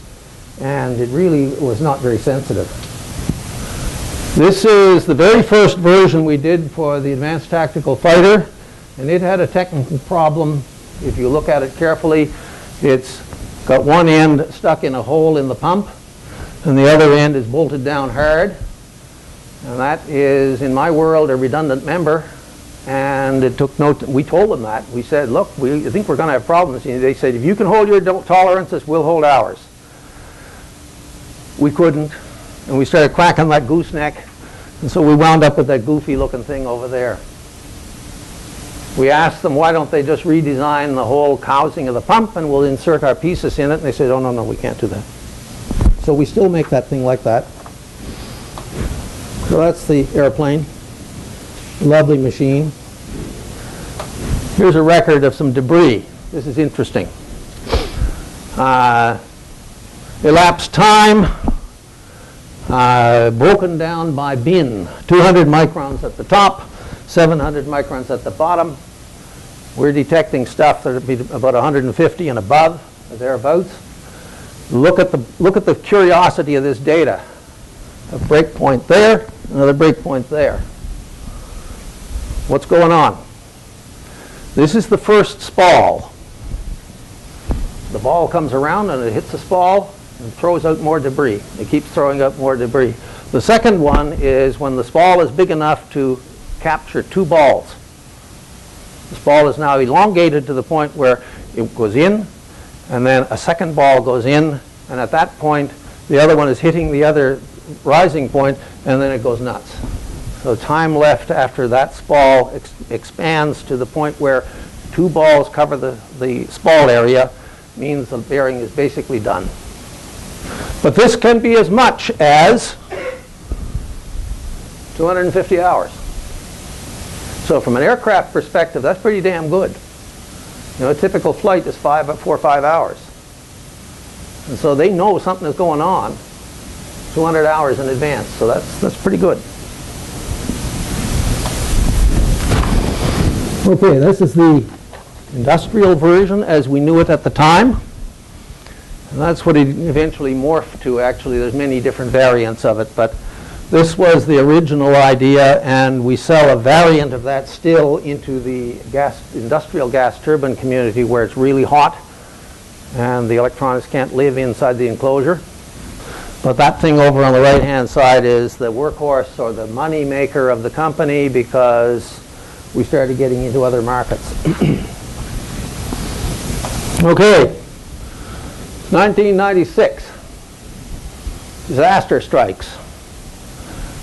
and it really was not very sensitive. This is the very first version we did for the Advanced Tactical Fighter, and it had a technical problem. If you look at it carefully, it's got one end stuck in a hole in the pump, and the other end is bolted down hard. And that is, in my world, a redundant member. And it took no, we told them that. We said, look, we think we're going to have problems. And they said, if you can hold your tolerances, we'll hold ours. We couldn't. And we started cracking that gooseneck. And so we wound up with that goofy looking thing over there. We asked them, why don't they just redesign the whole housing of the pump and we'll insert our pieces in it. And they said, oh, no, no, we can't do that. So we still make that thing like that. So that's the airplane. Lovely machine. Here's a record of some debris. This is interesting. Elapsed time, broken down by bin. 200 microns at the top, 700 microns at the bottom. We're detecting stuff that would be about 150 and above. or thereabouts. Look at the curiosity of this data. A breakpoint there, another breakpoint there. What's going on? This is the first spall. The ball comes around and it hits the spall and throws out more debris. It keeps throwing out more debris. The second one is when the spall is big enough to capture two balls. The ball is now elongated to the point where it goes in, and then a second ball goes in, and at that point the other one is hitting the other rising point, and then it goes nuts. So time left after that spall expands to the point where two balls cover the spall area means the bearing is basically done. But this can be as much as 250 hours. So from an aircraft perspective, that's pretty damn good. You know, a typical flight is 4 or 5 hours. And so they know something is going on 200 hours in advance. So that's pretty good. Okay, this is the industrial version as we knew it at the time. And that's what it eventually morphed to. Actually, there's many different variants of it, but this was the original idea, and we sell a variant of that still into the industrial gas turbine community where it's really hot and the electronics can't live inside the enclosure. But that thing over on the right-hand side is the workhorse or the money maker of the company because we started getting into other markets. Okay, 1996, disaster strikes.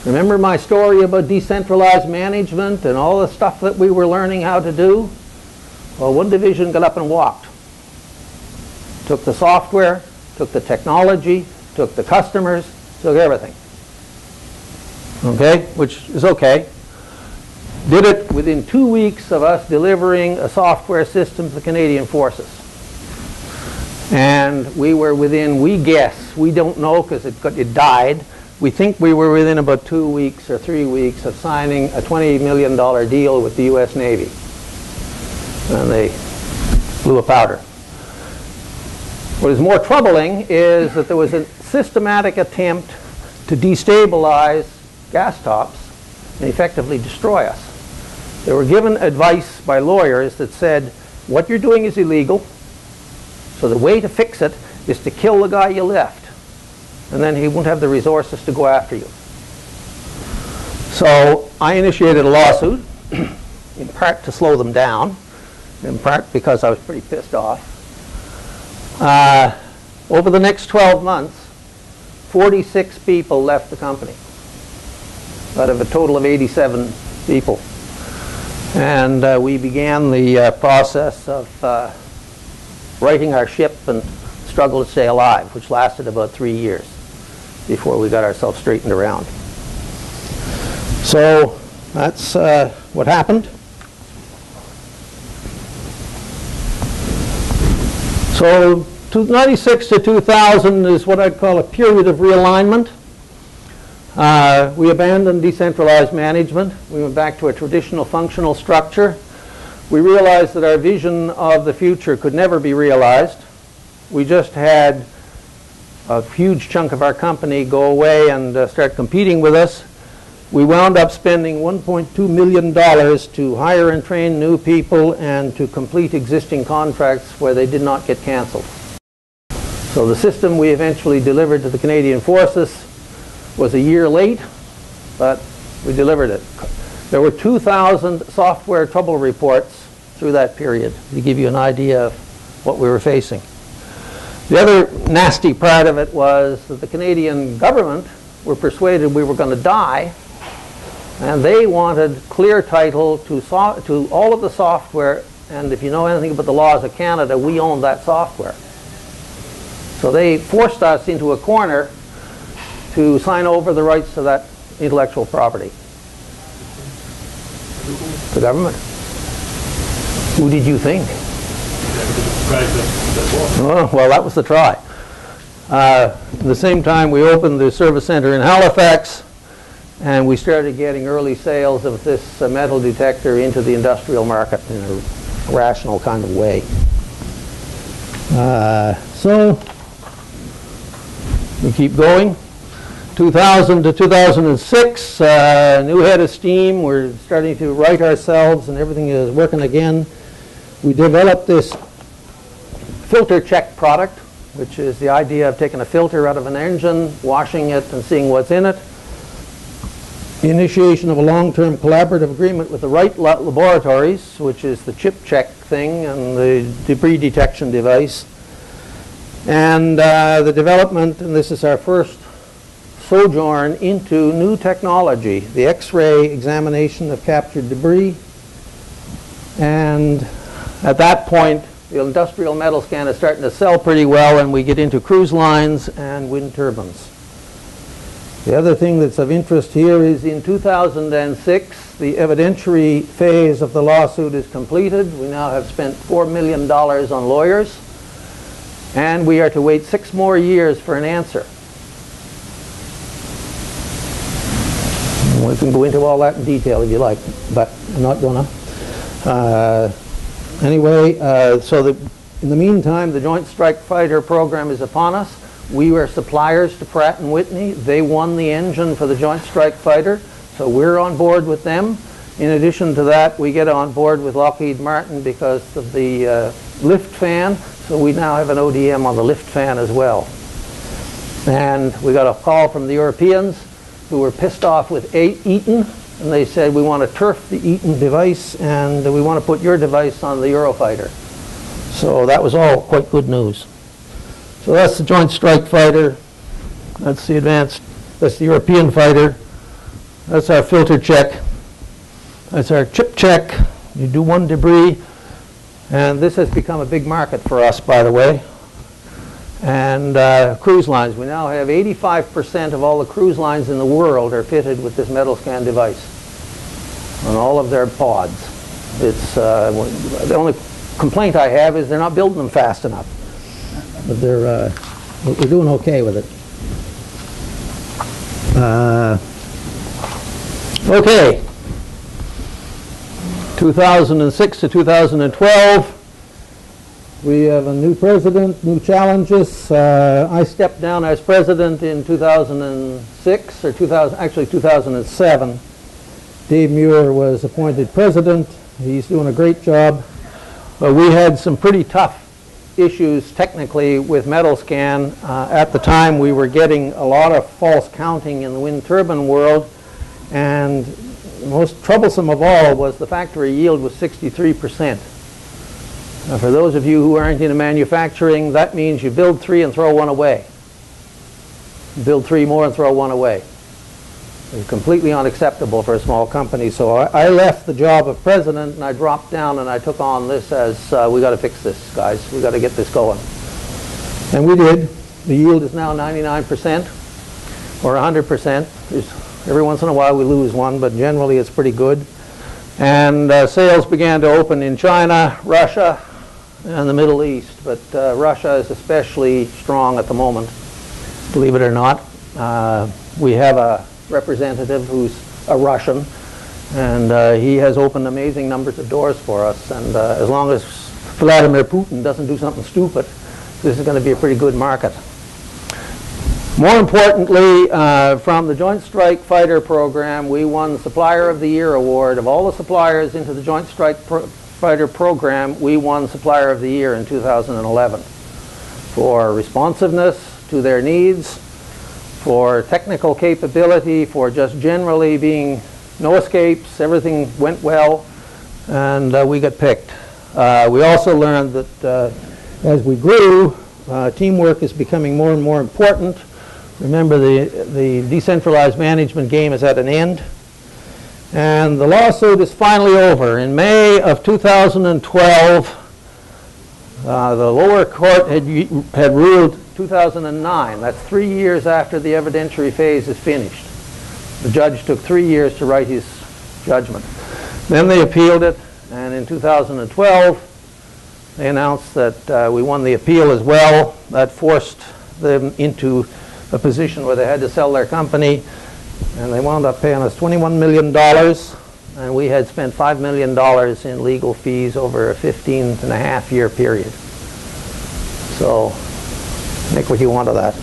Remember my story about decentralized management and all the stuff that we were learning how to do? Well, one division got up and walked. Took the software, took the technology, took the customers, took everything. Okay, which is okay. Did it within 2 weeks of us delivering a software system to the Canadian Forces. And we were within, we guess, we don't know because it died, we think we were within about 2 weeks or 3 weeks of signing a $20 million deal with the US Navy. And they blew a powder. What is more troubling is that there was a systematic attempt to destabilize GasTOPS and effectively destroy us. They were given advice by lawyers that said, what you're doing is illegal, so the way to fix it is to kill the guy you left, and then he won't have the resources to go after you. So I initiated a lawsuit, in part to slow them down, in part because I was pretty pissed off. Over the next 12 months, 46 people left the company out of a total of 87 people. And we began the process of righting our ship and struggle to stay alive, which lasted about 3 years before we got ourselves straightened around. So that's what happened. So 1996 to 2000 is what I'd call a period of realignment. We abandoned decentralized management. We went back to a traditional functional structure. We realized that our vision of the future could never be realized. We just had a huge chunk of our company go away and start competing with us. We wound up spending $1.2 million to hire and train new people and to complete existing contracts where they did not get canceled. So the system we eventually delivered to the Canadian Forces was a year late, but we delivered it. There were 2,000 software trouble reports through that period to give you an idea of what we were facing. The other nasty part of it was that the Canadian government were persuaded we were going to die, and they wanted clear title to all of the software, and if you know anything about the laws of Canada, we own that software. So they forced us into a corner to sign over the rights to that intellectual property. The government. Who did you think? Oh, well, that was the try. At the same time, we opened the service center in Halifax, and we started getting early sales of this metal detector into the industrial market in a rational kind of way. So we keep going. 2000 to 2006, new head of steam. We're starting to right ourselves and everything is working again. We developed this filter check product, which is the idea of taking a filter out of an engine, washing it, and seeing what's in it. The initiation of a long-term collaborative agreement with the Wright Laboratories, which is the chip check thing and the debris detection device. And the development, and this is our first sojourn into new technology, the X-ray examination of captured debris. And at that point, the industrial metal scan is starting to sell pretty well, and we get into cruise lines and wind turbines. The other thing that's of interest here is in 2006, the evidentiary phase of the lawsuit is completed. We now have spent $4 million on lawyers, and we are to wait 6 more years for an answer. We can go into all that in detail if you like, but I'm not gonna. Anyway, in the meantime, the Joint Strike Fighter program is upon us. We were suppliers to Pratt & Whitney. They won the engine for the Joint Strike Fighter, so we're on board with them. In addition to that, we get on board with Lockheed Martin because of the lift fan, so we now have an ODM on the lift fan as well. And we got a call from the Europeans who were pissed off with Eaton, and they said, we want to turf the Eaton device, and we want to put your device on the Eurofighter. So that was all quite good news. So that's the Joint Strike Fighter. That's the advanced, that's the European fighter. That's our filter check. That's our chip check. You do one debris. And this has become a big market for us, by the way. And cruise lines. We now have 85% of all the cruise lines in the world are fitted with this metal scan device on all of their pods. It's the only complaint I have is they're not building them fast enough. But we're doing okay with it. Okay. 2006 to 2012. We have a new president, new challenges. I stepped down as president in 2006, or 2007. Dave Muir was appointed president. He's doing a great job. But we had some pretty tough issues technically with metal scan. At the time, we were getting a lot of false counting in the wind turbine world, and most troublesome of all was the factory yield was 63%. Now, for those of you who aren't into manufacturing, that means you build 3 and throw 1 away. You build 3 more and throw 1 away. It's completely unacceptable for a small company. So I left the job of president and I dropped down and I took on this as we got to fix this, guys. We got to get this going. And we did. The yield is now 99% or 100%. Every once in a while we lose one, but generally it's pretty good. And sales began to open in China, Russia, and the Middle East. But Russia is especially strong at the moment, believe it or not. We have a representative who's a Russian, and he has opened amazing numbers of doors for us. And as long as Vladimir Putin doesn't do something stupid, this is going to be a pretty good market. More importantly, from the Joint Strike Fighter program, we won the Supplier of the Year award. Of all the suppliers into the Joint Strike Fighter program, we won Supplier of the Year in 2011 for responsiveness to their needs, for technical capability, for just generally being no escapes, everything went well, and we got picked. We also learned that as we grew, teamwork is becoming more and more important. Remember, the decentralized management game is at an end. And the lawsuit is finally over. In May of 2012, the lower court had ruled 2009. That's 3 years after the evidentiary phase is finished. The judge took 3 years to write his judgment. Then they appealed it, and in 2012, they announced that we won the appeal as well. That forced them into a position where they had to sell their company, and they wound up paying us $21 million, and we had spent $5 million in legal fees over a 15-and-a-half-year period. So make what you want of that.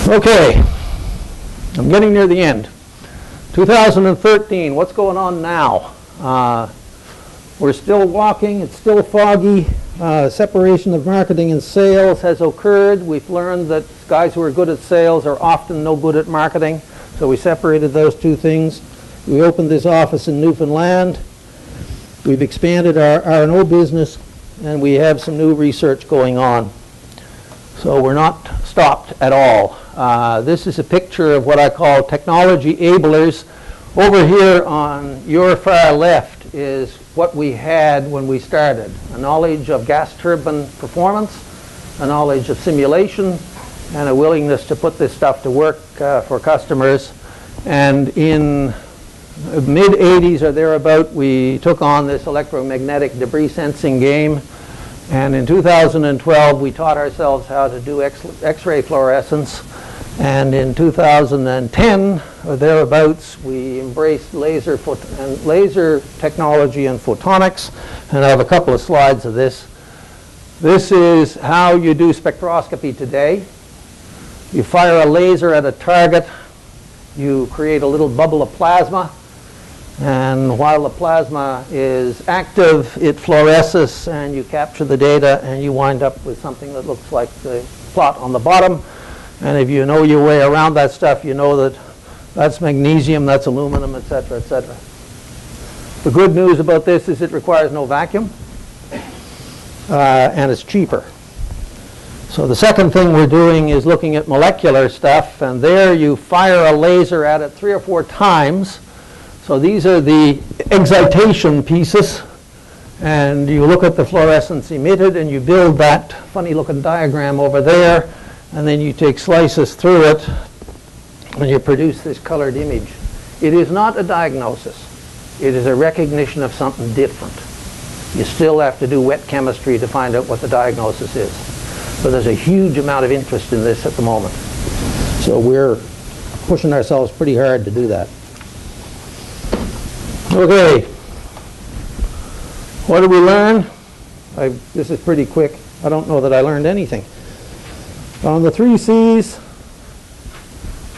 Okay, I'm getting near the end. 2013, what's going on now? We're still walking, it's still foggy. Separation of marketing and sales has occurred. We've learned that guys who are good at sales are often no good at marketing. So we separated those two things. We opened this office in Newfoundland. We've expanded our R&O business, and we have some new research going on. So we're not stopped at all. This is a picture of what I call technology ablers. Over here on your far left is what we had when we started. A knowledge of gas turbine performance, a knowledge of simulation, and a willingness to put this stuff to work for customers. And in mid-80s or thereabout, we took on this electromagnetic debris sensing game. And in 2012, we taught ourselves how to do X-ray fluorescence. And in 2010 or thereabouts, we embraced laser technology and photonics. And I have a couple of slides of this. This is how you do spectroscopy today. You fire a laser at a target. You create a little bubble of plasma. And while the plasma is active, it fluoresces, and you capture the data, and you wind up with something that looks like the plot on the bottom. And if you know your way around that stuff, you know that that's magnesium, that's aluminum, etc., etc. The good news about this is it requires no vacuum, and it's cheaper. So the second thing we're doing is looking at molecular stuff, and there you fire a laser at it 3 or 4 times. So these are the excitation pieces, and you look at the fluorescence emitted, and you build that funny looking diagram over there, and then you take slices through it, and you produce this colored image. It is not a diagnosis. It is a recognition of something different. You still have to do wet chemistry to find out what the diagnosis is. But there's a huge amount of interest in this at the moment. So we're pushing ourselves pretty hard to do that. Okay. What did we learn? This is pretty quick. I don't know that I learned anything. On the 3 C's,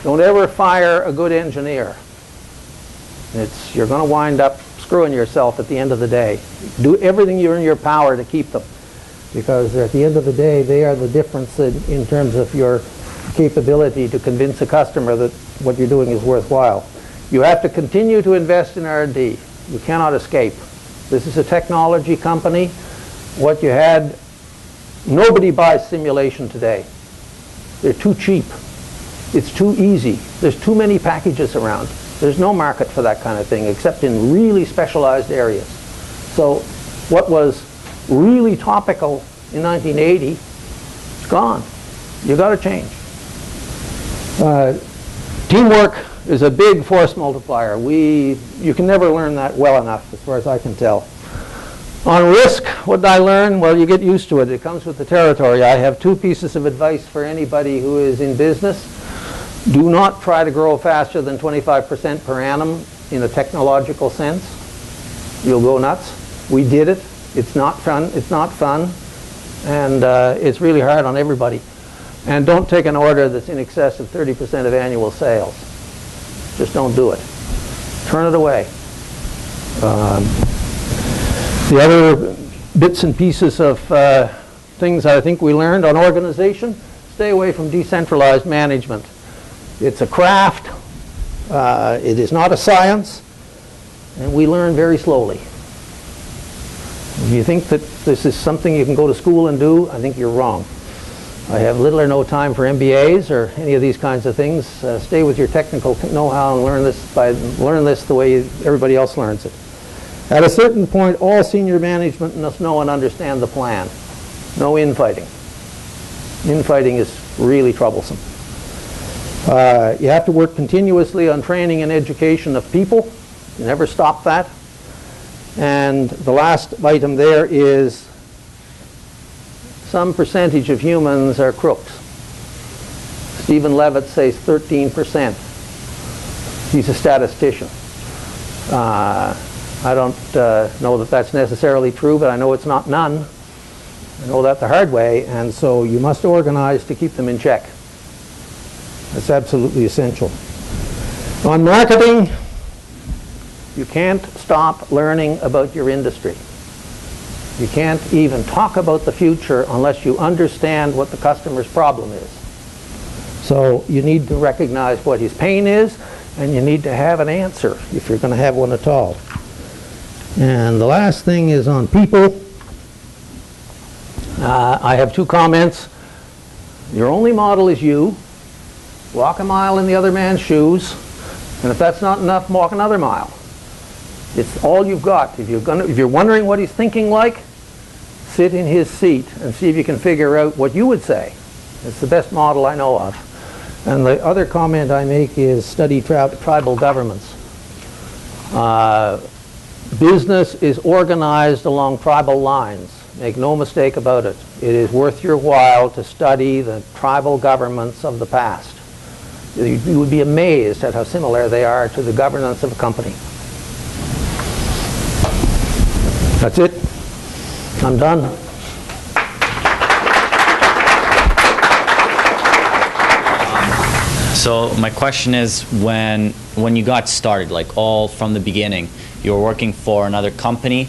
don't ever fire a good engineer. You're going to wind up screwing yourself at the end of the day. Do everything you're in your power to keep them, because at the end of the day, they are the difference in terms of your capability to convince a customer that what you're doing is worthwhile. You have to continue to invest in R&D. You cannot escape. This is a technology company. What you had, nobody buys simulation today. They're too cheap. It's too easy. There's too many packages around. There's no market for that kind of thing except in really specialized areas. So what was really topical in 1980 is gone. You've got to change. Teamwork is a big force multiplier. You can never learn that well enough, as far as I can tell. On risk, what did I learn? Well, you get used to it. It comes with the territory. I have 2 pieces of advice for anybody who is in business. Do not try to grow faster than 25% per annum in a technological sense. You'll go nuts. We did it. It's not fun. It's not fun. And it's really hard on everybody. And don't take an order that's in excess of 30% of annual sales. Just don't do it. Turn it away. The other bits and pieces of things I think we learned on organization, stay away from decentralized management. It's a craft. It is not a science. And we learn very slowly. If you think that this is something you can go to school and do, I think you're wrong. I have little or no time for MBAs or any of these kinds of things. Stay with your technical know-how and learn this the way everybody else learns it. At a certain point, all senior management must know and understand the plan. No infighting. Infighting is really troublesome. You have to work continuously on training and education of people. You never stop that. And the last item there is some percentage of humans are crooks. Stephen Levitt says 13%. He's a statistician. I don't know that that's necessarily true, but I know it's not none. I know that the hard way, and so you must organize to keep them in check. That's absolutely essential. On marketing, you can't stop learning about your industry. You can't even talk about the future unless you understand what the customer's problem is. So you need to recognize what his pain is, and you need to have an answer if you're going to have one at all. And the last thing is on people. I have 2 comments. Your only model is you. Walk a mile in the other man's shoes, and if that's not enough, walk another mile. It's all you've got. If you're wondering what he's thinking like, sit in his seat and see if you can figure out what you would say. It's the best model I know of. And the other comment I make is study tribal governments. Business is organized along tribal lines. Make no mistake about it. It is worth your while to study the tribal governments of the past. You would be amazed at how similar they are to the governance of a company. That's it. I'm done. So my question is, when you got started, like all from the beginning, you were working for another company.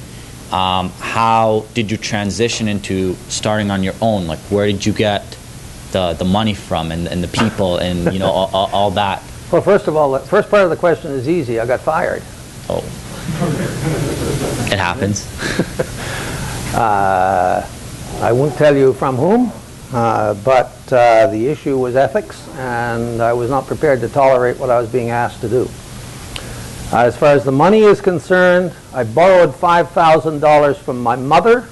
How did you transition into starting on your own? Like, where did you get the money from, and the people, and you know, all that? Well, first of all, the first part of the question is easy. I got fired. Oh, it happens. I won't tell you from whom, but the issue was ethics, and I was not prepared to tolerate what I was being asked to do. As far as the money is concerned, I borrowed $5,000 from my mother,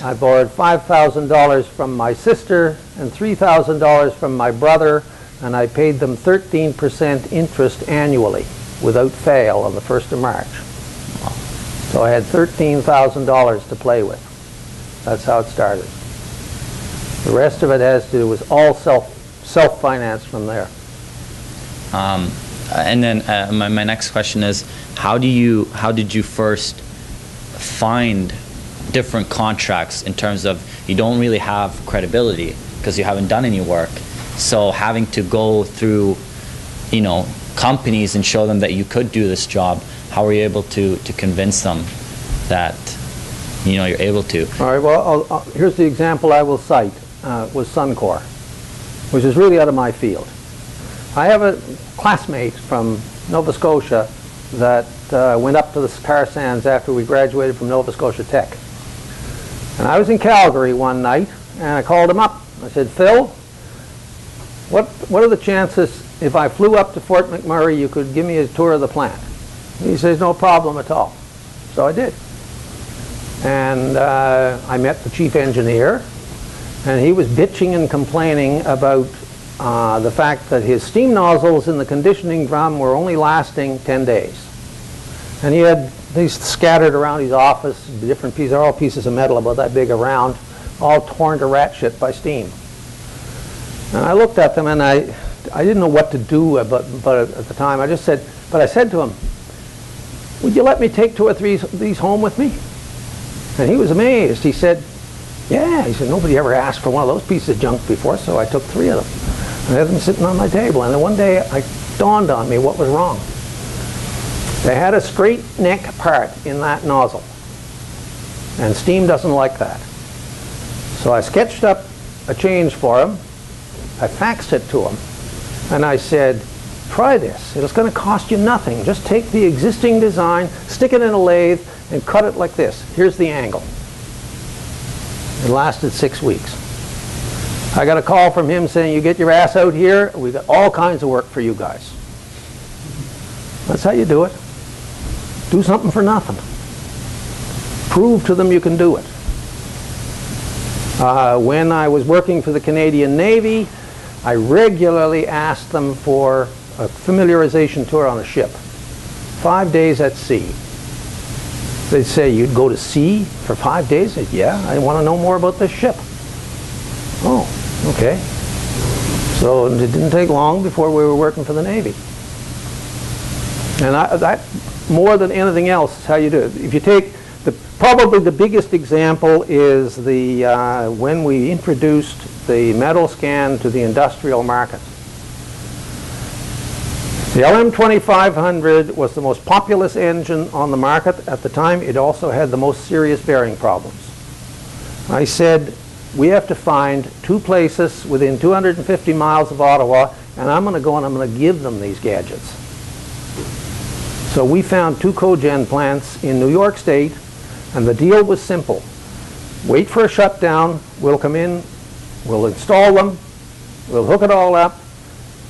I borrowed $5,000 from my sister, and $3,000 from my brother, and I paid them 13% interest annually without fail on the 1st of March. So I had $13,000 to play with. That's how it started. The rest of it has to do with all self-financed from there. And then my next question is, how did you first find different contracts, in terms of you don't really have credibility because you haven't done any work, so having to go through, you know, companies and show them that you could do this job, how were you able to convince them that, you know, you're able to? All right, well, here's the example I will cite, was Suncor, which is really out of my field. I have a classmate from Nova Scotia that went up to the tar sands after we graduated from Nova Scotia Tech. And I was in Calgary one night, and I called him up. I said, Phil, what are the chances if I flew up to Fort McMurray you could give me a tour of the plant? He says, no problem at all. So I did. And I met the chief engineer, and he was bitching and complaining about the fact that his steam nozzles in the conditioning drum were only lasting 10 days. And he had these scattered around his office, different pieces, they're all pieces of metal about that big around, all torn to rat shit by steam. And I looked at them, and I didn't know what to do, but at the time I just said, but I said to him, would you let me take 2 or 3 of these home with me? And he was amazed. He said, yeah. He said, nobody ever asked for one of those pieces of junk before, so I took 3 of them. And I had them sitting on my table. And then one day it dawned on me what was wrong. They had a straight neck part in that nozzle. And steam doesn't like that. So I sketched up a change for him. I faxed it to him. And I said, try this. It's going to cost you nothing. Just take the existing design, stick it in a lathe, and cut it like this. Here's the angle. It lasted 6 weeks. I got a call from him saying, you get your ass out here, we've got all kinds of work for you guys. That's how you do it. Do something for nothing. Prove to them you can do it. When I was working for the Canadian Navy, I regularly asked them for a familiarization tour on a ship. 5 days at sea. They'd say, you'd go to sea for 5 days? I said, yeah, I want to know more about this ship. Oh, okay. So it didn't take long before we were working for the Navy. And that, more than anything else, is how you do it. If you take the Probably the biggest example is the when we introduced the metal scan to the industrial market. The LM2500 was the most populous engine on the market at the time. It also had the most serious bearing problems. I said, we have to find 2 places within 250 miles of Ottawa, and I'm going to go and I'm going to give them these gadgets. So we found 2 cogen plants in New York State, and the deal was simple. Wait for a shutdown, we'll come in, we'll install them, we'll hook it all up,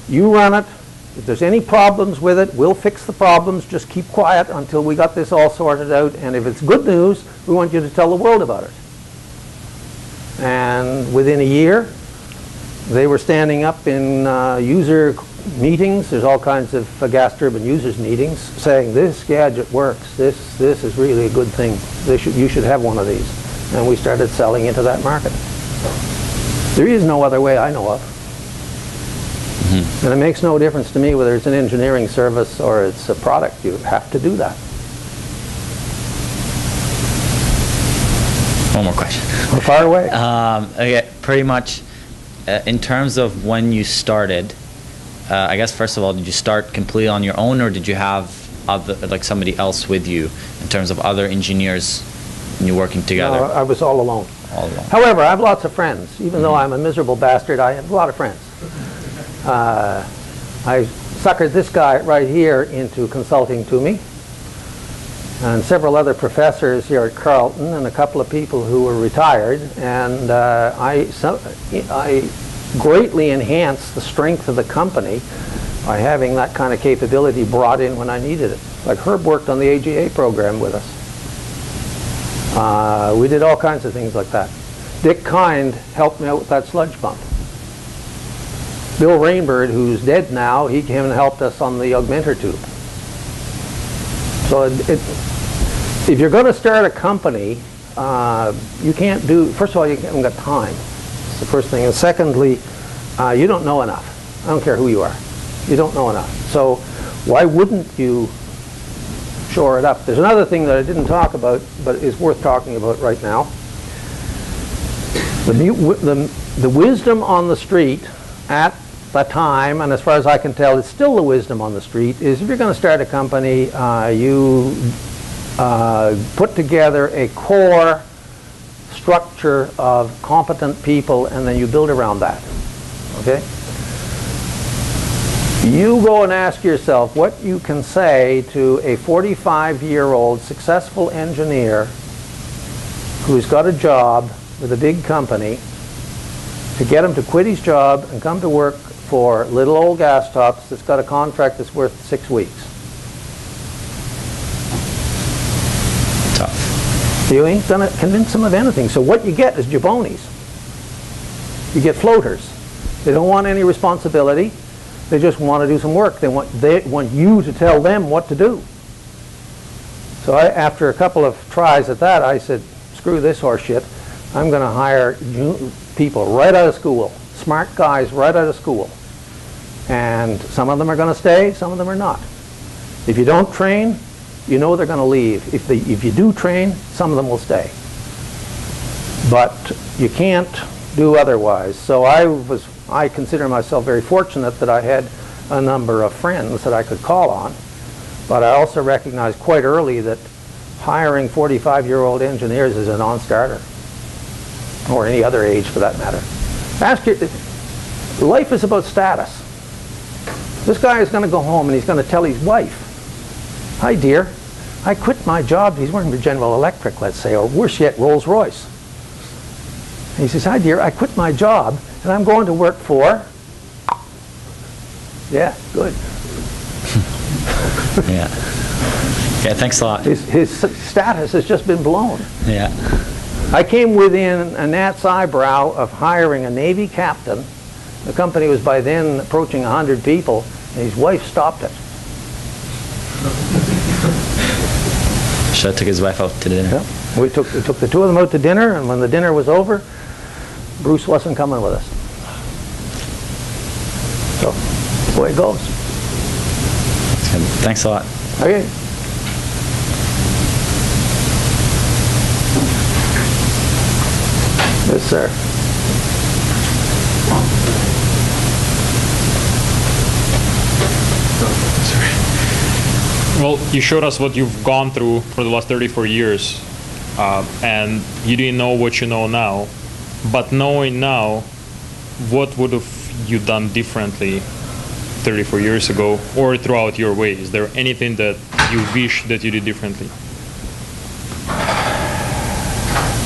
you run it. If there's any problems with it, we'll fix the problems. Just keep quiet until we got this all sorted out, and if it's good news, we want you to tell the world about it. And within a year, they were standing up in user meetings. There's all kinds of gas turbine users meetings saying, this gadget works, this is really a good thing, you should have one of these. And we started selling into that market. There is no other way I know of. Mm-hmm. And it makes no difference to me whether it's an engineering service or it's a product. You have to do that. One more question. Well, far away. Okay, pretty much in terms of when you started, I guess first of all, did you start completely on your own, or did you have like somebody else with you in terms of other engineers and you working together? No, I was all alone. All alone. However, I have lots of friends. Even though I'm a miserable bastard, I have a lot of friends. I suckered this guy right here into consulting to me, and several other professors here at Carleton, and a couple of people who were retired, and I greatly enhanced the strength of the company by having that kind of capability brought in when I needed it. Like Herb worked on the AGA program with us. We did all kinds of things like that. Dick Kind helped me out with that sludge pump. Bill Rainbird, who's dead now, he came and helped us on the Augment Tube. So if you're going to start a company, you can't do, first of all, you haven't got time. That's the first thing. And secondly, you don't know enough. I don't care who you are. You don't know enough. So why wouldn't you shore it up? There's another thing that I didn't talk about, but is worth talking about right now. The wisdom on the street at the time, and as far as I can tell, it's still the wisdom on the street, is if you're going to start a company, you put together a core structure of competent people, and then you build around that. Okay? You go and ask yourself what you can say to a 45-year-old successful engineer who's got a job with a big company, to get him to quit his job and come to work for little old GasTOPS that's got a contract that's worth 6 weeks. Tough. You ain't gonna convince them of anything. So what you get is jabronis. You get floaters. They don't want any responsibility. They just want to do some work. They want you to tell them what to do. So after a couple of tries at that, I said, screw this horse shit. I'm going to hire people right out of school, smart guys right out of school. And some of them are going to stay, some of them are not. If you don't train, you know they're going to leave. If you do train, some of them will stay. But you can't do otherwise. So I consider myself very fortunate that I had a number of friends that I could call on. But I also recognized quite early that hiring 45-year-old engineers is a non-starter. Or any other age for that matter. Life is about status. This guy is going to go home and he's going to tell his wife, hi dear, I quit my job. He's working for General Electric, let's say, or worse yet, Rolls-Royce. And he says, hi dear, I quit my job and I'm going to work for, yeah, good. Yeah. Yeah, thanks a lot. His status has just been blown. Yeah. I came within a gnat's eyebrow of hiring a Navy captain. The company was by then approaching 100 people, and his wife stopped it. Should have took his wife out to dinner. Yeah. We took the two of them out to dinner, and when the dinner was over, Bruce wasn't coming with us. So, that's the way it goes. Thanks a lot. Okay. Yes, sir. Well, you showed us what you've gone through for the last 34 years, and you didn't know what you know now. But knowing now, what would have you done differently 34 years ago or throughout your way? Is there anything that you wish that you did differently?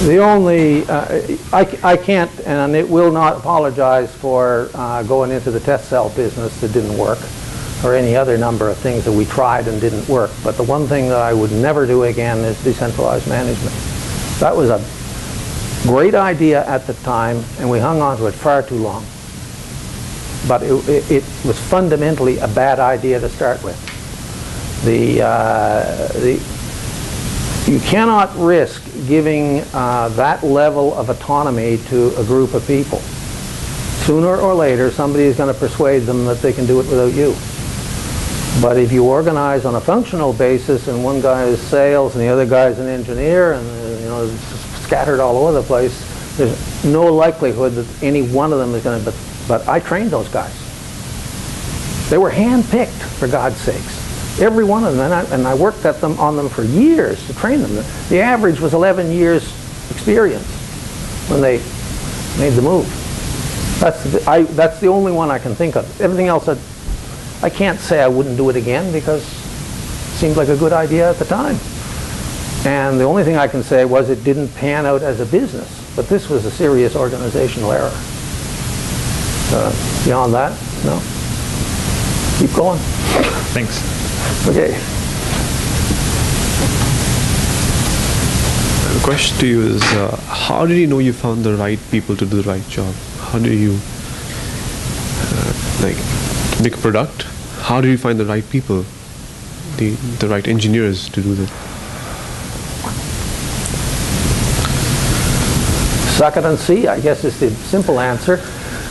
The only, I can't and it will not apologize for going into the test cell business that didn't work, or any other number of things that we tried and didn't work. But the one thing that I would never do again is decentralized management. That was a great idea at the time, and we hung on to it far too long. But it was fundamentally a bad idea to start with. You cannot risk giving that level of autonomy to a group of people. Sooner or later, somebody is going to persuade them that they can do it without you. But if you organize on a functional basis, and one guy is sales and the other guy is an engineer, and it's scattered all over the place, there's no likelihood that any one of them is going to. But I trained those guys. They were hand-picked, for God's sakes. Every one of them, and I worked at them on them for years to train them. The average was 11 years experience when they made the move. That's the only one I can think of. Everything else, I can't say I wouldn't do it again because it seemed like a good idea at the time. And the only thing I can say was it didn't pan out as a business. But this was a serious organizational error. Beyond that, no. Keep going. Thanks. Okay. The question to you is, how did you know you found the right people to do the right job? How do you make a product? How do you find the right people, the right engineers to do that? Suck it and see, I guess, is the simple answer.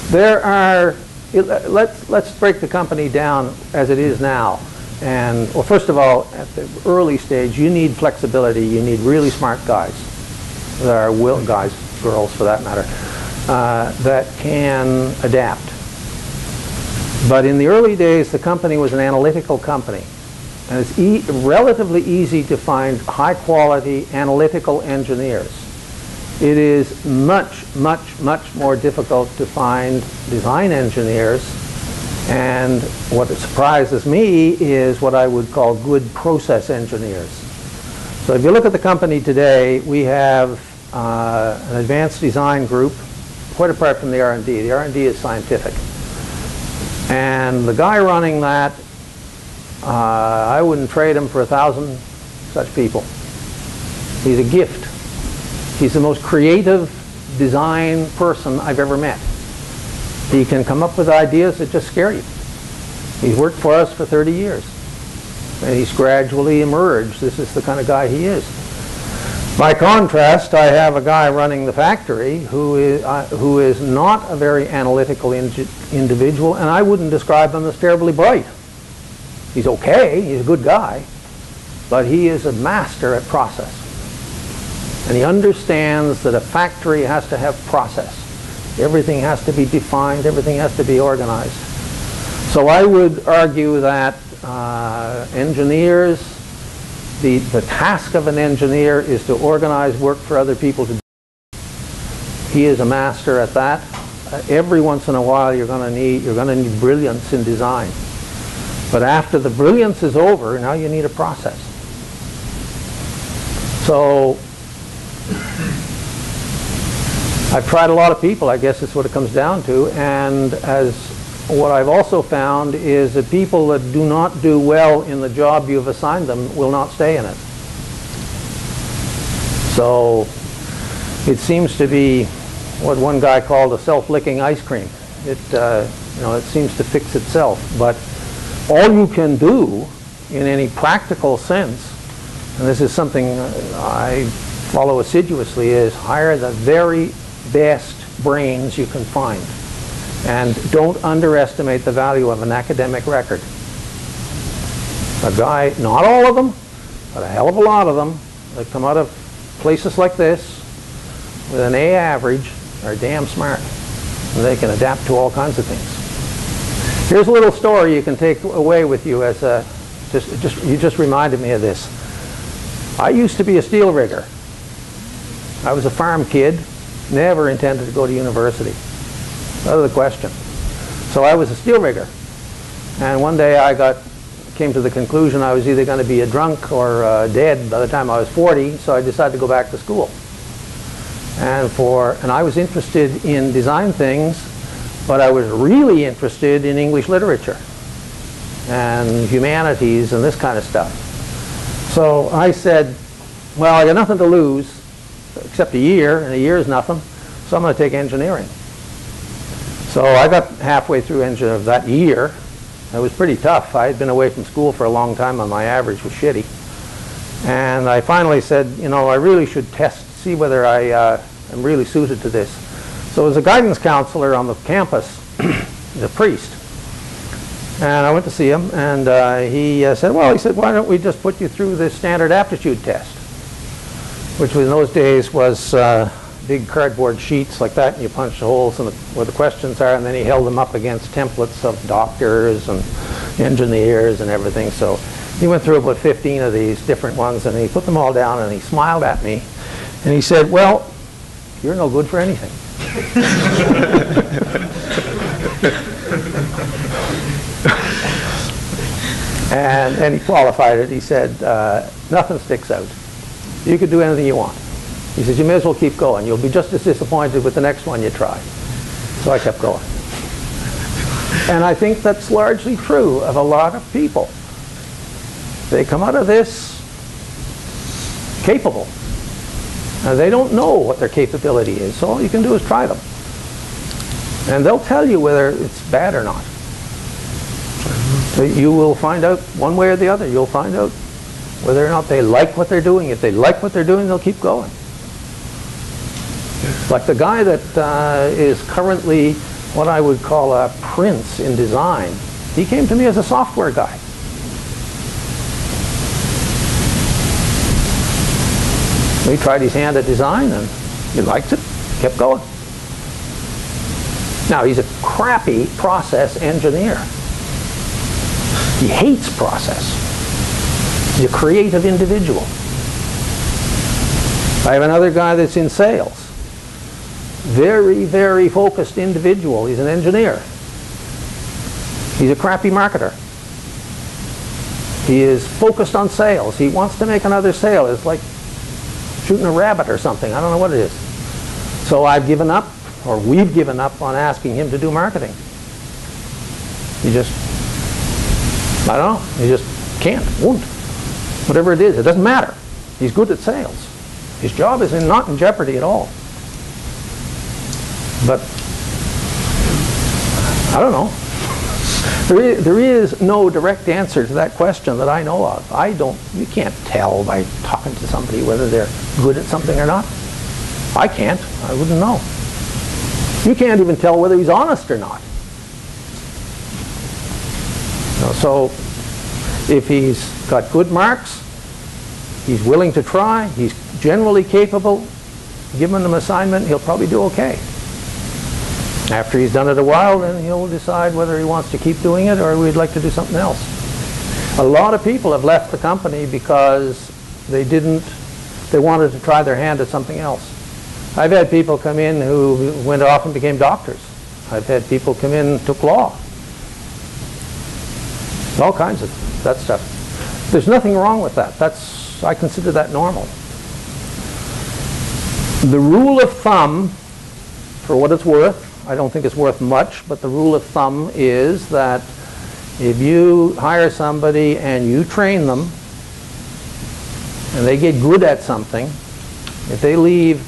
There are, let's break the company down as it is now. And, well, first of all, at the early stage, you need flexibility. You need really smart guys. There are guys, girls for that matter, that can adapt. But in the early days, the company was an analytical company. And it's relatively easy to find high-quality analytical engineers. It is much, much, much more difficult to find design engineers. And what surprises me is what I would call good process engineers. So if you look at the company today, we have an advanced design group, quite apart from the R&D. The R&D is scientific. And the guy running that, I wouldn't trade him for 1,000 such people. He's a gift. He's the most creative design person I've ever met. He can come up with ideas that just scare you. He's worked for us for 30 years. And he's gradually emerged. This is the kind of guy he is. By contrast, I have a guy running the factory who is not a very analytical individual, and I wouldn't describe him as terribly bright. He's okay, he's a good guy, but he is a master at process. And he understands that a factory has to have process. Everything has to be defined, everything has to be organized. So I would argue that engineers, the task of an engineer is to organize work for other people to do. He is a master at that. Every once in a while you're going to need brilliance in design. But after the brilliance is over, now you need a process. So I've tried a lot of people, I guess that's what it comes down to, and what I've also found is that people that do not do well in the job you've assigned them will not stay in it. So it seems to be what one guy called a self-licking ice cream. It seems to fix itself. But all you can do in any practical sense, and this is something I follow assiduously, is hire the very best brains you can find. And don't underestimate the value of an academic record. A guy, not all of them, but a hell of a lot of them that come out of places like this with an A average are damn smart. And they can adapt to all kinds of things. Here's a little story you can take away with you as a, you just reminded me of this. I used to be a steel rigger. I was a farm kid, never intended to go to university. Out of the question. So I was a steel rigger. And one day I came to the conclusion I was either going to be a drunk or dead by the time I was 40, so I decided to go back to school. And I was interested in design things, but I was really interested in English literature and humanities and this kind of stuff. So I said, well, I got nothing to lose except a year, and a year is nothing, so I'm going to take engineering. So I got halfway through that year. It was pretty tough. I had been away from school for a long time and my average was shitty. And I finally said, you know, I really should see whether I am really suited to this. So as a guidance counselor on the campus, the priest, and I went to see him, and he said, well, why don't we just put you through the standard aptitude test, which in those days was big cardboard sheets like that, and you punch the holes in where the questions are, and then he held them up against templates of doctors and engineers and everything. So he went through about 15 of these different ones, and he put them all down, and he smiled at me, and he said, well, you're no good for anything. and he qualified it. He said, nothing sticks out. You could do anything you want. He says, you may as well keep going. You'll be just as disappointed with the next one you try. So I kept going. And I think that's largely true of a lot of people. They come out of this capable. Now, they don't know what their capability is, so all you can do is try them. And they'll tell you whether it's bad or not. So you will find out one way or the other. You'll find out whether or not they like what they're doing. If they like what they're doing, they'll keep going. Like the guy that is currently what I would call a prince in design, he came to me as a software guy. He tried his hand at design and he liked it, kept going. Now he's a crappy process engineer. He hates process. He's a creative individual. I have another guy that's in sales. Very, very focused individual. He's an engineer. He's a crappy marketer. He is focused on sales. He wants to make another sale. It's like shooting a rabbit or something. I don't know what it is. So I've given up, or we've given up on asking him to do marketing. He just, I don't know, he just can't, won't. Whatever it is, it doesn't matter. He's good at sales. His job is not in jeopardy at all. But I don't know. There is no direct answer to that question that I know of. You can't tell by talking to somebody whether they're good at something or not. I can't. I wouldn't know. You can't even tell whether he's honest or not. So if he's got good marks, he's willing to try, he's generally capable, given an assignment, he'll probably do okay. After he's done it a while, then he'll decide whether he wants to keep doing it or we'd like to do something else. A lot of people have left the company because they wanted to try their hand at something else. I've had people come in who went off and became doctors. I've had people come in and took law. All kinds of that stuff. There's nothing wrong with that. I consider that normal. The rule of thumb, for what it's worth, I don't think it's worth much, but the rule of thumb is that if you hire somebody and you train them and they get good at something, if they leave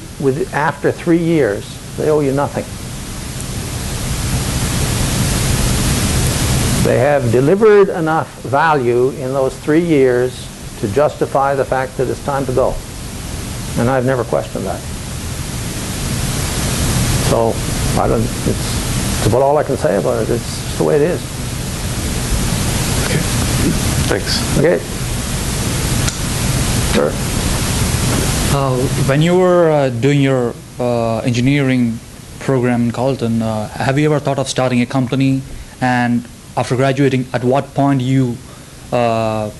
after 3 years, they owe you nothing. They have delivered enough value in those 3 years to justify the fact that it's time to go. And I've never questioned that. So it's about all I can say about it. It's the way it is. Okay. Thanks. Okay. Sure. When you were doing your engineering program in Carleton, have you ever thought of starting a company? And after graduating, at what point you got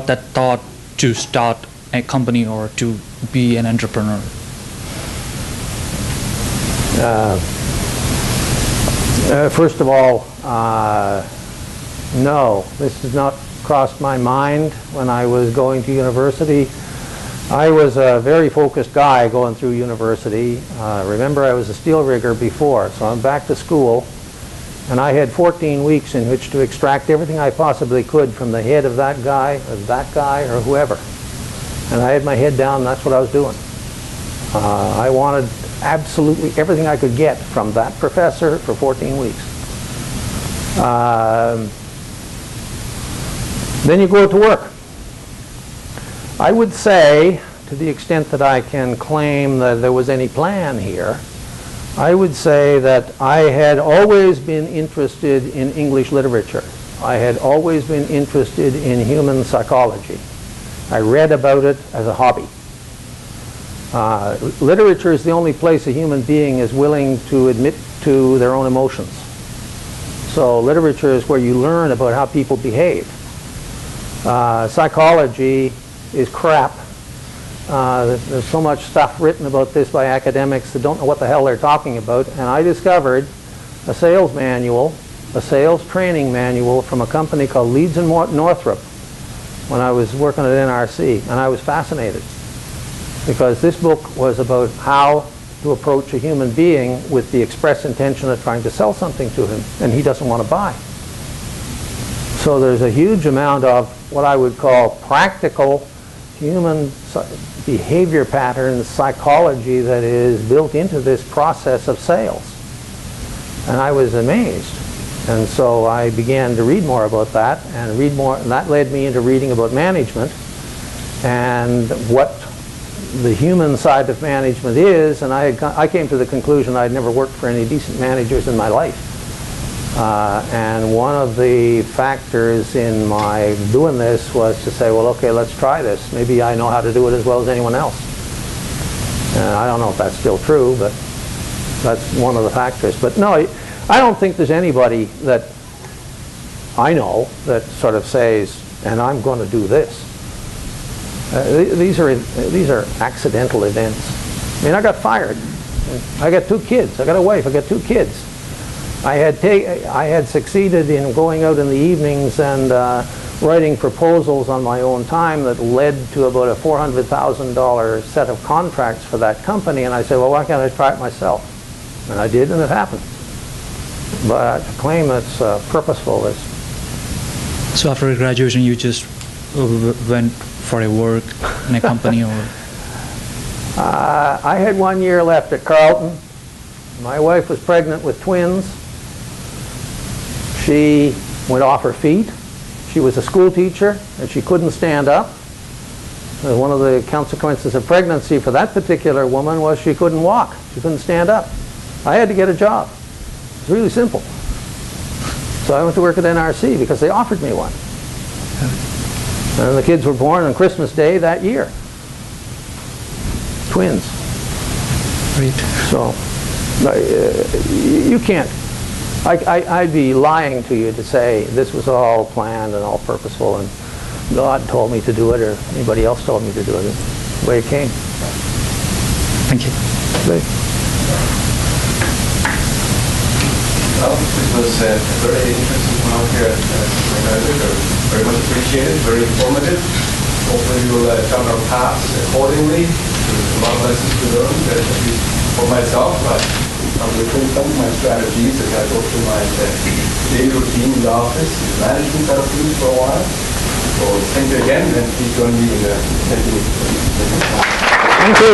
that thought to start a company or to be an entrepreneur? First of all, no, this has not crossed my mind when I was going to university. I was a very focused guy going through university. Remember, I was a steel rigger before, so I'm back to school, and I had 14 weeks in which to extract everything I possibly could from the head of that guy or whoever. And I had my head down, and that's what I was doing. I wanted absolutely everything I could get from that professor for 14 weeks. Then you go to work. I would say, to the extent that I can claim that there was any plan here, I would say that I had always been interested in English literature. I had always been interested in human psychology. I read about it as a hobby. Literature is the only place a human being is willing to admit to their own emotions. So literature is where you learn about how people behave. Psychology is crap. There's so much stuff written about this by academics that don't know what the hell they're talking about. And I discovered a sales manual, a sales training manual from a company called Leeds and Northrop when I was working at NRC. And I was fascinated because this book was about how to approach a human being with the express intention of trying to sell something to him, and he doesn't want to buy. So there's a huge amount of what I would call practical human behavior patterns, psychology that is built into this process of sales. And I was amazed. And so I began to read more about that and read more, and that led me into reading about management and what the human side of management is. And I came to the conclusion I'd never worked for any decent managers in my life. And one of the factors in my doing this was to say, well, okay, let's try this. Maybe I know how to do it as well as anyone else. And I don't know if that's still true, but that's one of the factors. But no, I don't think there's anybody that I know that sort of says, and I'm going to do this. These are accidental events. I mean, I got fired. I got 2 kids. I got a wife. I got 2 kids. I had succeeded in going out in the evenings and writing proposals on my own time that led to about a $400,000 set of contracts for that company, and I said, well, why can't I try it myself? And I did, and it happened. But to claim it's purposeful is... So after graduation, you just went for a work in a company, or...? I had 1 year left at Carleton. My wife was pregnant with twins. She went off her feet. She was a school teacher, and she couldn't stand up. One of the consequences of pregnancy for that particular woman was she couldn't walk. She couldn't stand up. I had to get a job. It's really simple. So I went to work at NRC because they offered me one. And the kids were born on Christmas Day that year. Twins. Great. So you can't. I'd be lying to you to say this was all planned and all purposeful and God told me to do it or anybody else told me to do it. It's the way it came. Thank you. Great. Well, this was a very interesting one out here at MacIsaac. Very much appreciated, very informative. Hopefully we will chart our paths accordingly. There's a lot of lessons to learn, at least for myself. I'm referring some of my strategies as I go through my daily routine in the office, management that I've used for a while. So thank you again, and please join me in the 10 minutes. Thank you.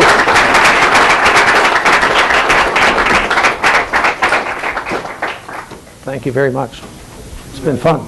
Thank you very much. It's been fun.